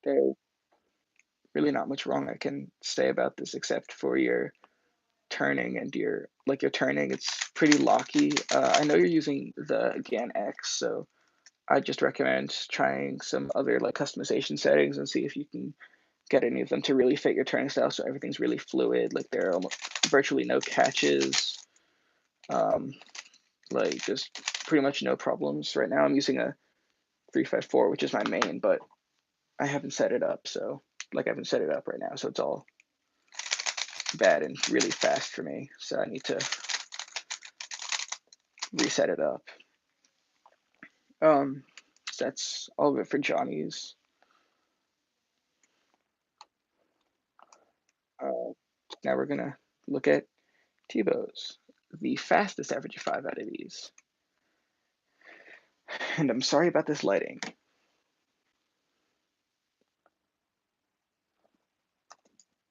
There's really not much wrong I can say about this except for your turning and your turning. It's pretty locky. I know you're using the GAN X, so I just recommend trying some other like customization settings and see if you can get any of them to really fit your turning style so everything's really fluid. Like there are almost virtually no catches. Um, like just pretty much no problems. Right now I'm using a 354, which is my main, but I haven't set it up, so like I haven't set it up right now, so it's all bad and really fast for me. So I need to reset it up. Um, so that's all of it for Johnny's. Uh, Now we're gonna look at Tebow's, the fastest average of 5 out of these. And I'm sorry about this lighting.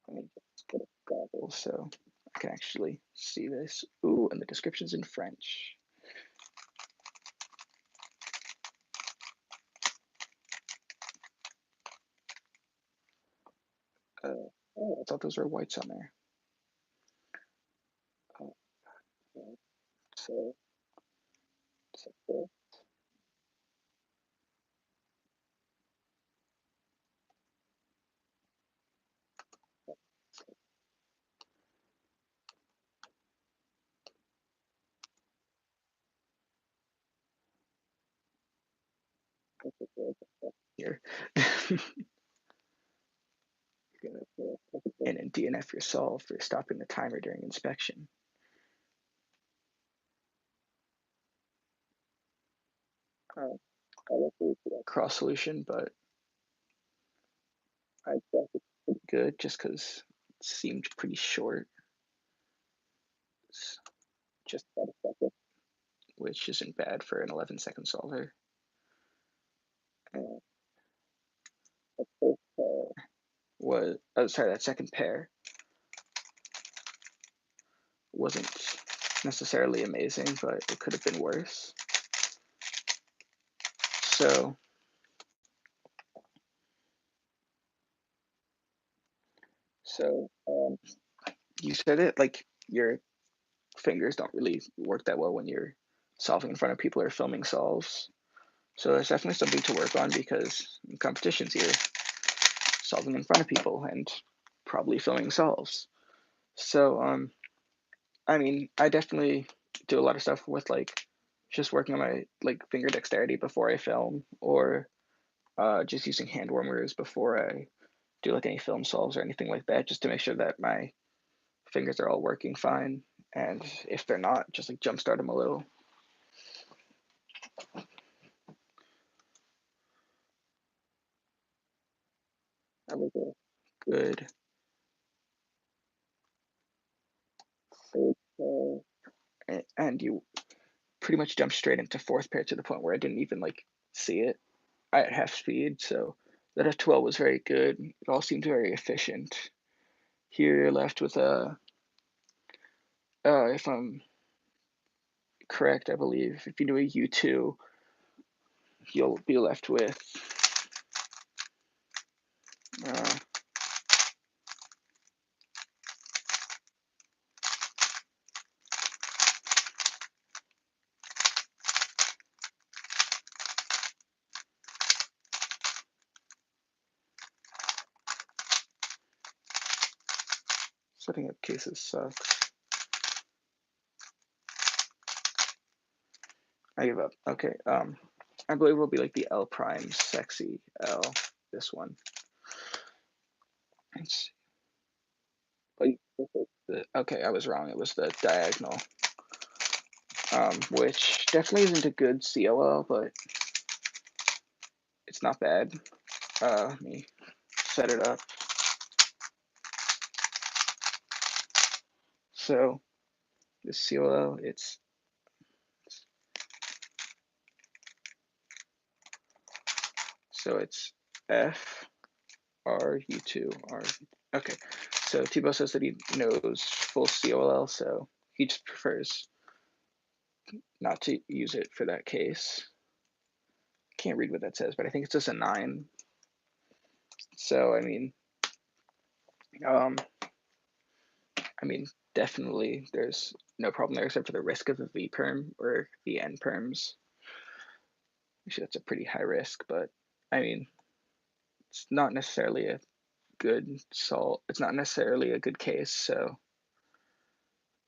Let me just get a goggle so I can actually see this. Ooh, and the description's in French. Oh, I thought those were whites on there. Oh, so, so here. And then DNF your solve for stopping the timer during inspection. I like the cross solution, but I thought it was good just because it seemed pretty short. It's just about a second, which isn't bad for an 11-second solver. And the first pair was, oh, sorry, that second pair wasn't necessarily amazing, but it could have been worse. So you said it like your fingers don't really work that well when you're solving in front of people or filming solves. So that's definitely something to work on because competitions here, solving in front of people and probably filming solves. So I mean, I definitely do a lot of stuff with like just working on my like finger dexterity before I film, or just using hand warmers before I do like any film solves or anything like that, just to make sure that my fingers are all working fine. And if they're not, just like jumpstart them a little. That was a good third pair. And you pretty much jumped straight into fourth pair to the point where I didn't even like see it at half speed. So that F12 was very good. It all seemed very efficient. Here you're left with a, if I'm correct, I believe if you do a U2, you'll be left with uh, setting up cases sucks. I give up. Okay. I believe it'll be like the L prime sexy L. This one. It's like okay, I was wrong. It was the diagonal, which definitely isn't a good COL, but it's not bad. Let me set it up. So the COL, it's F R U2 R. Okay, so Tebow says that he knows full COL, so he just prefers not to use it for that case. Can't read what that says, but I think it's just a 9. So um, I mean, definitely there's no problem there except for the risk of a V perm or the N perms. Actually, that's a pretty high risk, but I mean, it's not necessarily a good sol. It's not necessarily a good case. So,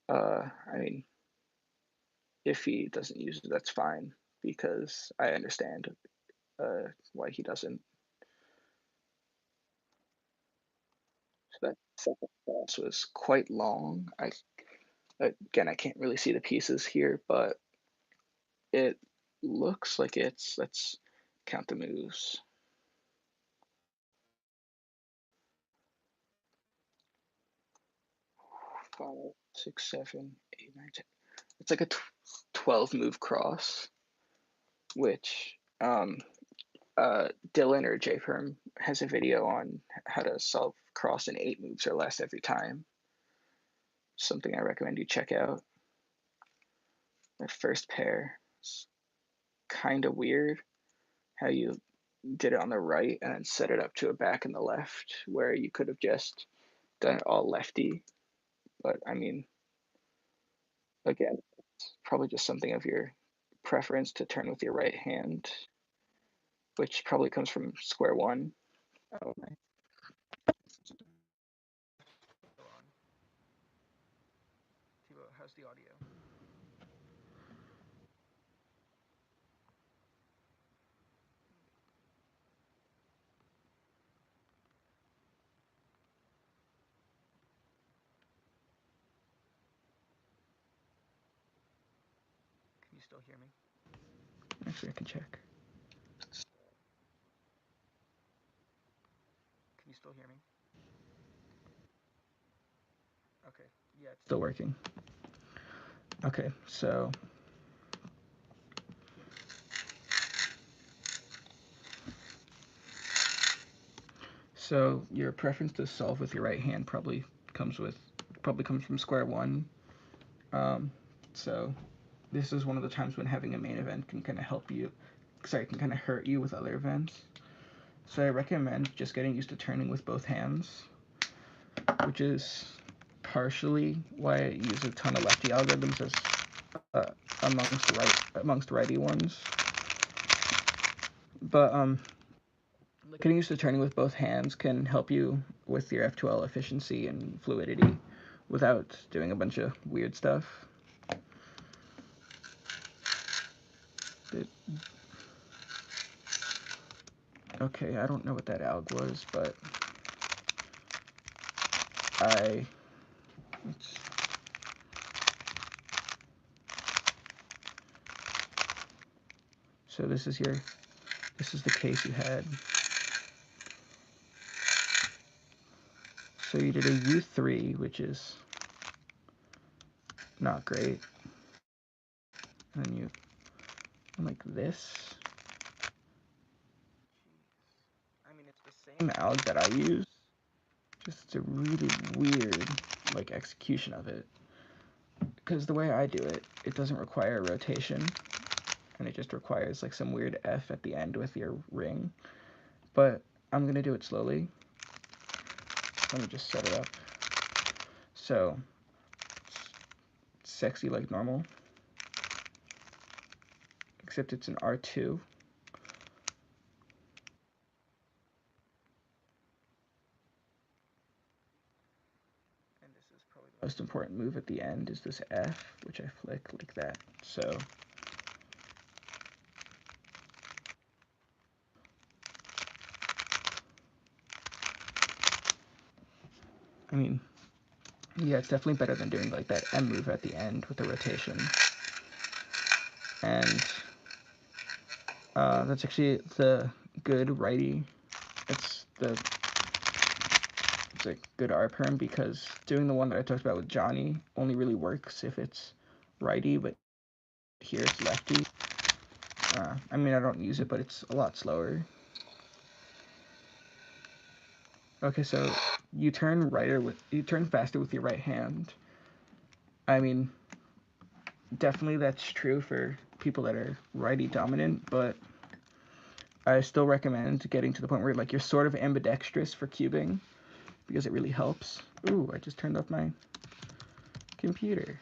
I mean, if he doesn't use it, that's fine because I understand why he doesn't. So that second class was quite long. Again, I can't really see the pieces here, but it looks like it's. Let's count the moves. 5, 6, 7, 8, 9, 10. It's like a 12 move cross, which Dylan or JPerm has a video on how to solve cross in 8 moves or less every time. Something I recommend you check out. That first pair is kind of weird how you did it on the right and then set it up to a back in the left where you could have just done it all lefty. But I mean, again, it's probably just something of your preference to turn with your right hand, which probably comes from square one. Oh, how's the audio? still hear me? Actually, I can check. Can you still hear me? Okay. Yeah, it's still working. Okay, so your preference to solve with your right hand comes comes from square one. Um, so this is one of the times when having a main event can kind of can kind of hurt you with other events. So I recommend just getting used to turning with both hands, which is partially why I use a ton of lefty algorithms as uh, amongst righty ones. But getting used to turning with both hands can help you with your F2L efficiency and fluidity without doing a bunch of weird stuff. Okay, I don't know what that alg was, but so this is the case you had. So you did a U3, which is not great. And then you like this. I mean, it's the same alg that I use, just a really weird like execution of it. Because the way I do it, it doesn't require rotation, and it just requires like some weird F at the end with your ring. But I'm gonna do it slowly. Let me just set it up. So, sexy like normal, except it's an R2. And this is probably the most important move at the end, is this F, which I flick like that. So, I mean, yeah, it's definitely better than doing like that M move at the end with the rotation. And that's actually the good righty. It's a good R perm, because doing the one that I talked about with Johnny only really works if it's righty, but here it's lefty. I mean, I don't use it, but it's a lot slower. Okay, so you turn faster with your right hand. I mean, definitely that's true for people that are righty dominant, but I still recommend getting to the point where like you're sort of ambidextrous for cubing, because it really helps. Ooh, I just turned off my computer,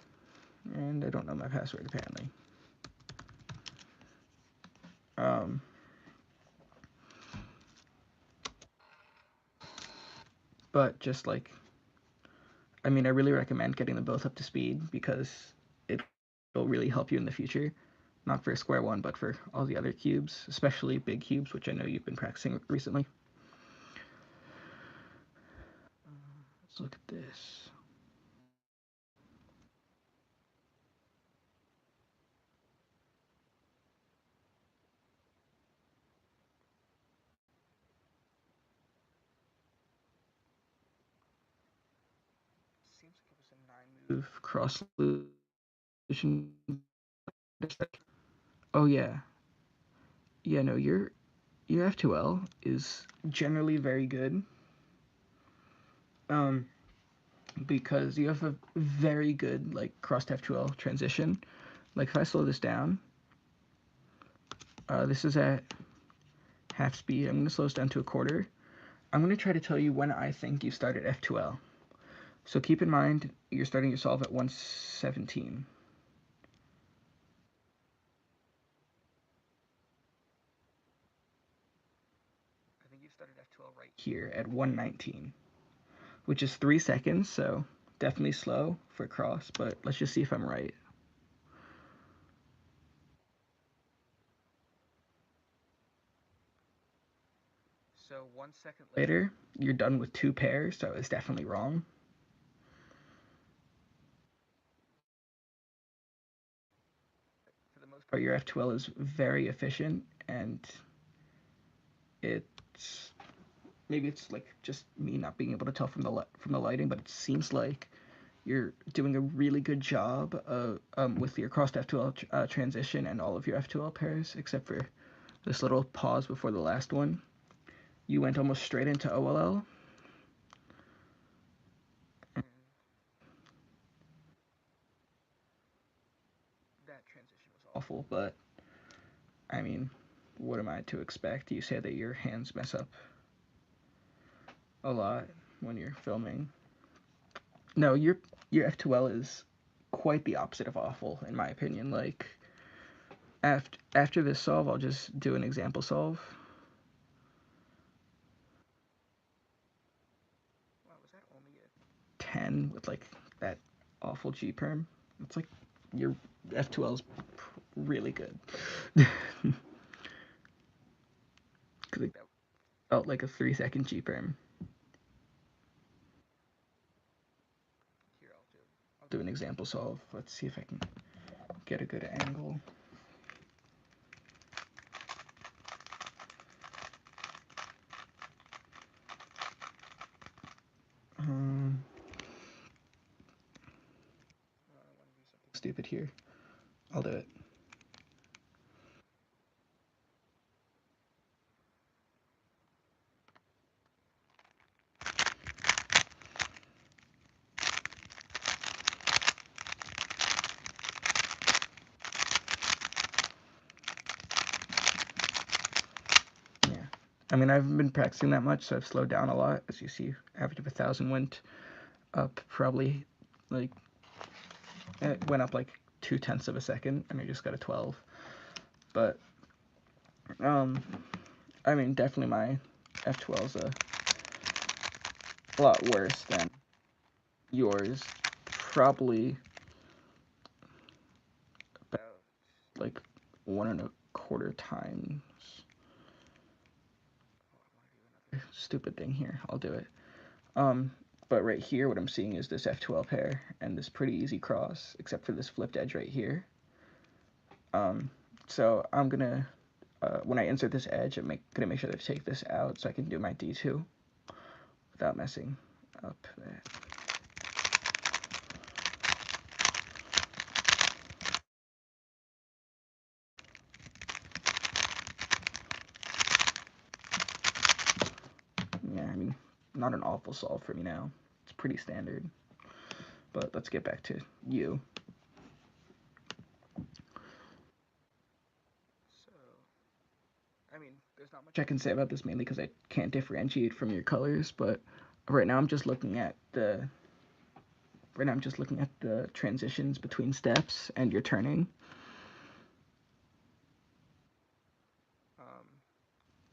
and I don't know my password apparently. But just like, I mean, I really recommend getting them both up to speed, because it'll really help you in the future. Not for square one, but for all the other cubes, especially big cubes, which I know you've been practicing recently. Let's look at this. Seems like it was a 9-move cross solution. Oh yeah, yeah. No, your F2L is generally very good. Because you have a very good like cross F2L transition. Like if I slow this down, this is at half speed. I'm gonna slow this down to a quarter. I'm gonna try to tell you when I think you start at F2L. So keep in mind you're starting your solve at 117. I think you started F2L right here at 119, which is 3 seconds, so definitely slow for cross, but let's just see if I'm right. So 1 second later, you're done with 2 pairs, so it's definitely wrong. For the most most part, your F2L is very efficient, and it's maybe it's like just me not being able to tell from the lighting, but it seems like you're doing a really good job with your crossed F2L transition and all of your F2L pairs, except for this little pause before the last one. You went almost straight into OLL. That transition was awful, but I mean, what am I to expect? You say that your hands mess up a lot when you're filming. No, your F2L is quite the opposite of awful, in my opinion. Like after this solve, I'll just do an example solve. Wow, was that only a 10 with like that awful G perm? It's like your F2L is really good. Because like, that felt like a 3-second G perm. Here, I'll do an example solve. Let's see if I can get a good angle. Stupid here. I'll do it. Yeah. I mean, I haven't been practicing that much, so I've slowed down a lot. As you see, average of 1,000 went up probably like it went up like 0.2 of a second, and I just got a 12. But I mean, definitely my F2L is a lot worse than yours. Probably about like 1.25 times. Stupid thing here. I'll do it. But right here, what I'm seeing is this F2L pair and this pretty easy cross, except for this flipped edge right here. So I'm gonna, when I insert this edge, gonna make sure to take this out so I can do my D2 without messing up that. Yeah, I mean, not an awful solve for me now. It's pretty standard. But let's get back to you. So, I mean, there's not much I can say about this mainly because I can't differentiate from your colors, but right now I'm just looking at the transitions between steps and your turning.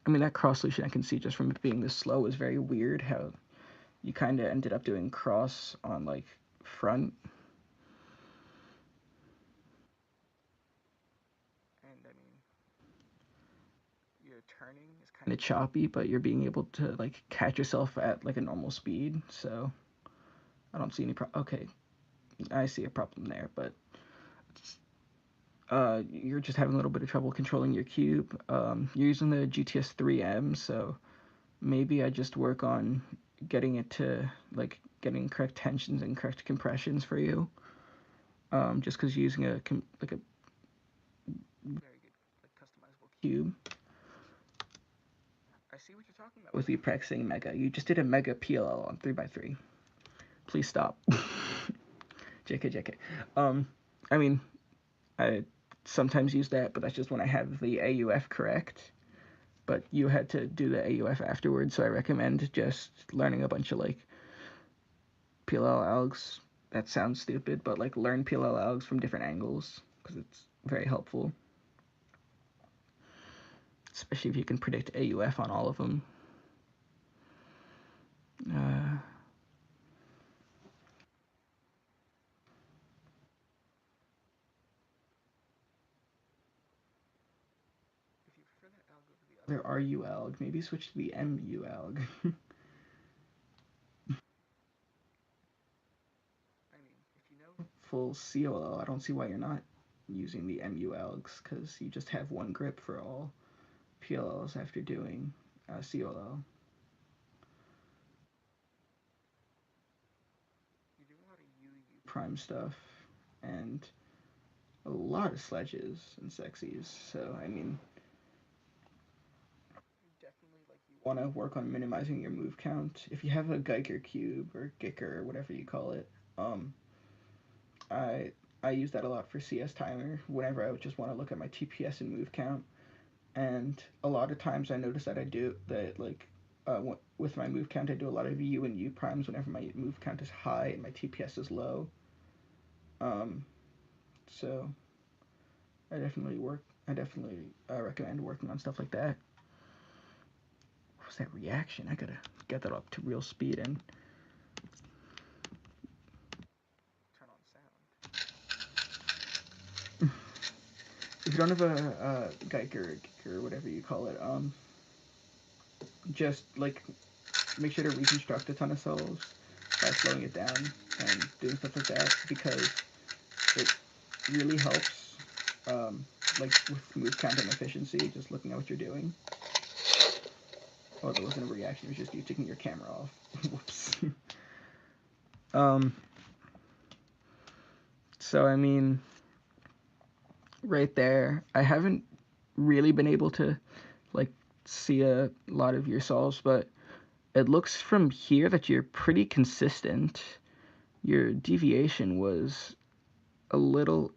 I mean, that cross solution I can see just from it being this slow is very weird. How you kind of ended up doing cross on like front. And I mean, your turning is kind of choppy, but you're being able to like catch yourself at like a normal speed. So I don't see any okay, I see a problem there, but you're just having a little bit of trouble controlling your cube. You're using the GTS 3M, so maybe I just work on getting it to like getting correct tensions and correct compressions for you. Just because you're using a very good like customizable cube. I see what you're talking about with you practicing Mega. You just did a Mega PLL on 3x3. Please stop. JK. I mean, I sometimes use that, but that's just when I have the AUF correct. But you had to do the AUF afterwards, so I recommend just learning a bunch of like PLL algs. That sounds stupid, but like learn PLL algs from different angles because it's very helpful. Especially if you can predict AUF on all of them. If you prefer that alg over the other RU alg, maybe switch to the MU alg. I mean, if you know full COLL, I don't see why you're not using the MUAlgs because you just have one grip for all PLLs after doing CLL. You do a lot of UU prime stuff and a lot of sledges and sexies. So I mean, definitely like you want to work on minimizing your move count. If you have a Geiger cube or Gicker or whatever you call it, I I use that a lot for CS timer whenever I just want to look at my TPS and move count. And a lot of times I notice that I do that like with my move count I do a lot of U and U primes whenever my move count is high and my TPS is low. Um, so I definitely recommend working on stuff like that. What was that reaction? I gotta get that up to real speed and turn on sound. If you don't have a Geiger or whatever you call it, just like make sure to reconstruct a ton of cells by slowing it down and doing stuff like that because it really helps, like with move count and efficiency. Just looking at what you're doing. Oh, there wasn't a reaction. It was just you taking your camera off. Whoops. um. So I mean, right there, I haven't really been able to like see a lot of your solves, but it looks from here that you're pretty consistent. Your deviation was a little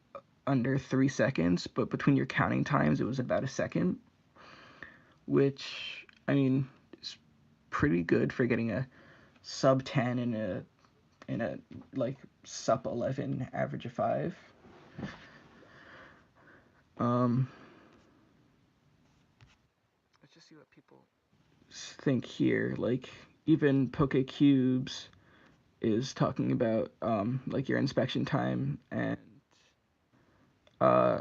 under 3 seconds, but between your counting times, it was about a second, which I mean is pretty good for getting a sub 10 in a like sub 11 average of 5. Um, let's just see what people think here. Like even PokeCubes is talking about like your inspection time and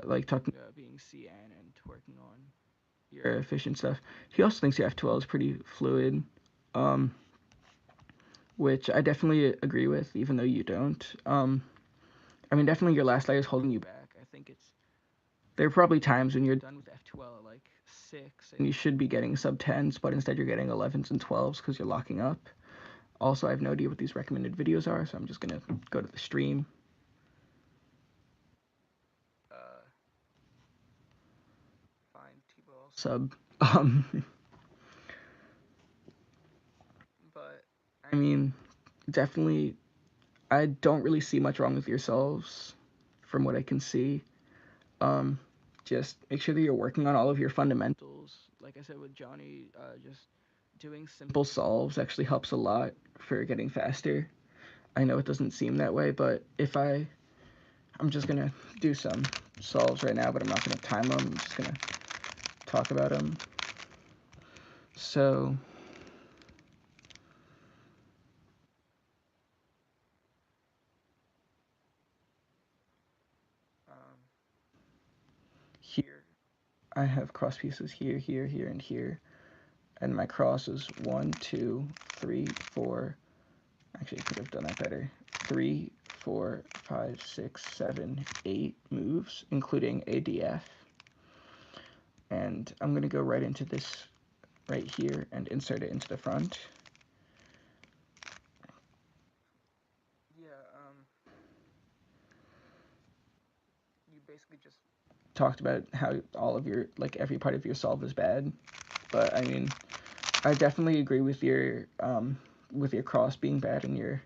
like talking about being CN and working on your efficient stuff. He also thinks your F12 is pretty fluid, um, which I definitely agree with, even though you don't. I mean, definitely your last layer is holding you back. I think it's there are probably times when you're done with F12 at like 6 and you should be getting sub 10s, but instead you're getting 11s and 12s because you're locking up. Also, I have no idea what these recommended videos are, so I'm just gonna go to the stream. Find T-ball sub. But I mean, definitely, I don't really see much wrong with yourselves, from what I can see. Um, just make sure that you're working on all of your fundamentals. Like I said with Johnny, just doing simple solves actually helps a lot for getting faster. I know it doesn't seem that way, but I'm just gonna do some solves right now, but I'm not gonna time them. I'm just gonna talk about them. So, here I have cross pieces here, here, here, and here. And my cross is 1, 2, 3, 4. Actually, I could have done that better. 3, 4, 5, 6, 7, 8 moves, including ADF. And I'm going to go right into this right here and insert it into the front. Yeah, you basically just talked about how all of your, like, every part of your solve is bad. But, I mean, I definitely agree with your cross being bad and your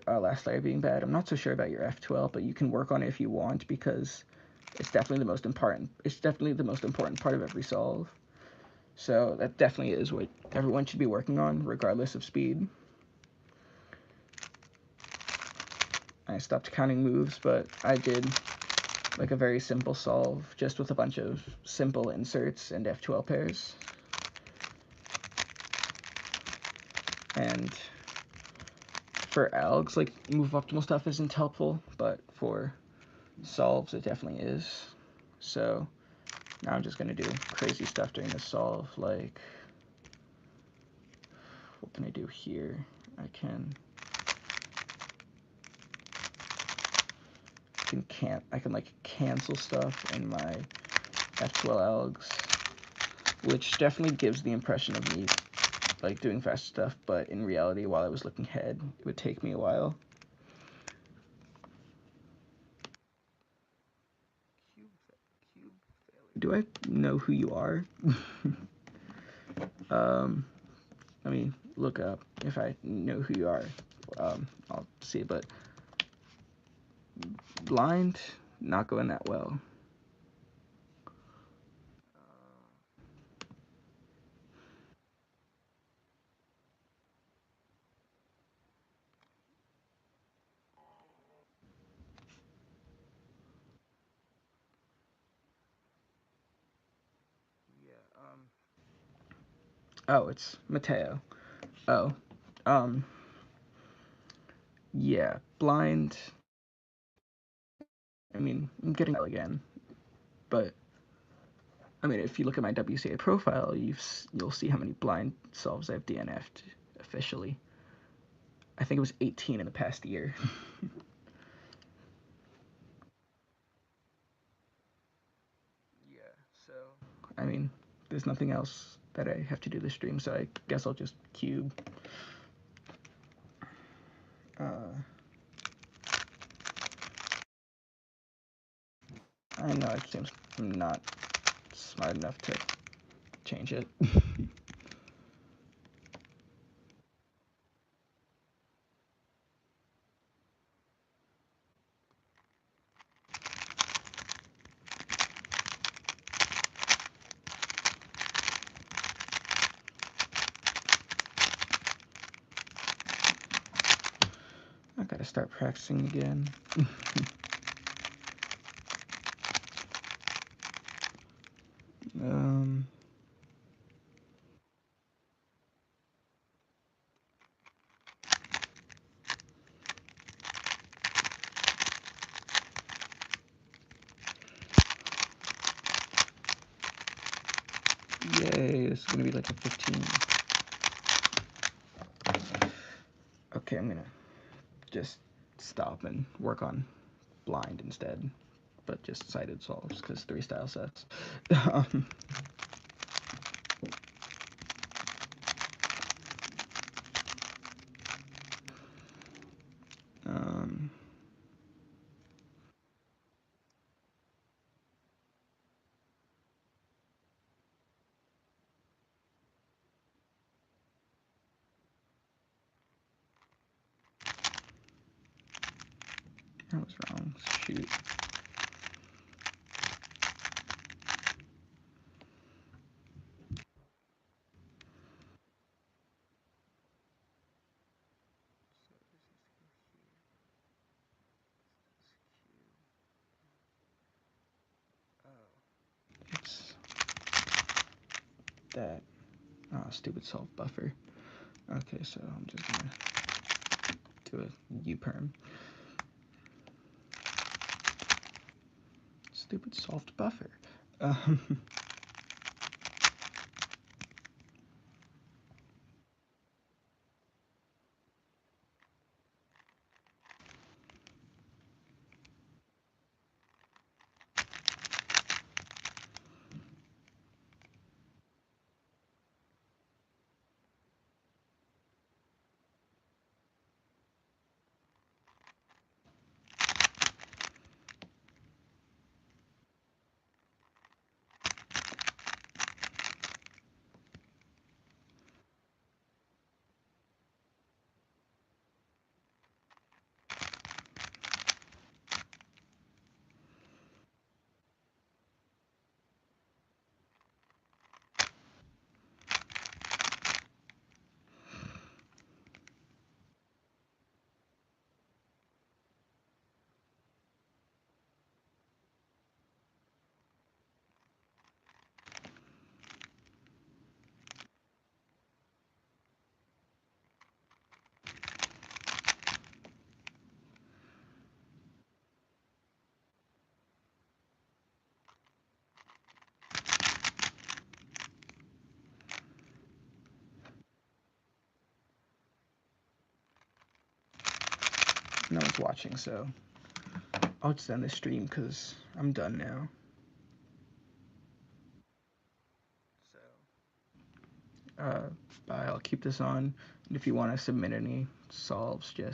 last layer being bad. I'm not so sure about your F12, but you can work on it if you want because it's definitely the most important. It's definitely the most important part of every solve. So that definitely is what everyone should be working on, regardless of speed. I stopped counting moves, but I did like a very simple solve just with a bunch of simple inserts and F12 pairs. And for algs, like move optimal stuff isn't helpful, but for solves it definitely is. So now I'm just gonna do crazy stuff during the solve, like what can I do here? I can I can like cancel stuff in my F12 algs, which definitely gives the impression of me like doing fast stuff, but in reality, while I was looking ahead, it would take me a while. Do I know who you are? Let me look up if I know who you are. I'll see, but blind, not going that well. Oh, it's Mateo. Oh, um, yeah, blind. I mean, I'm getting again, but I mean, if you look at my WCA profile, you'll see how many blind solves I've DNF'd officially. I think it was 18 in the past year. Yeah, so I mean, there's nothing else that I have to do this stream, so I guess I'll just cube. I know it seems I'm not smart enough to change it. I gotta start practicing again. um, Yay, this is gonna be like a 15. Okay, I'm gonna just stop and work on blind instead, but just sighted solves because 3 style sets. um, I was wrong. Shoot. It's that stupid solve buffer. Okay, so I'm just gonna do a U-perm. Stupid soft buffer. No one's watching, so I'll just end the stream because I'm done now. So, bye. I'll keep this on. And if you want to submit any solves, just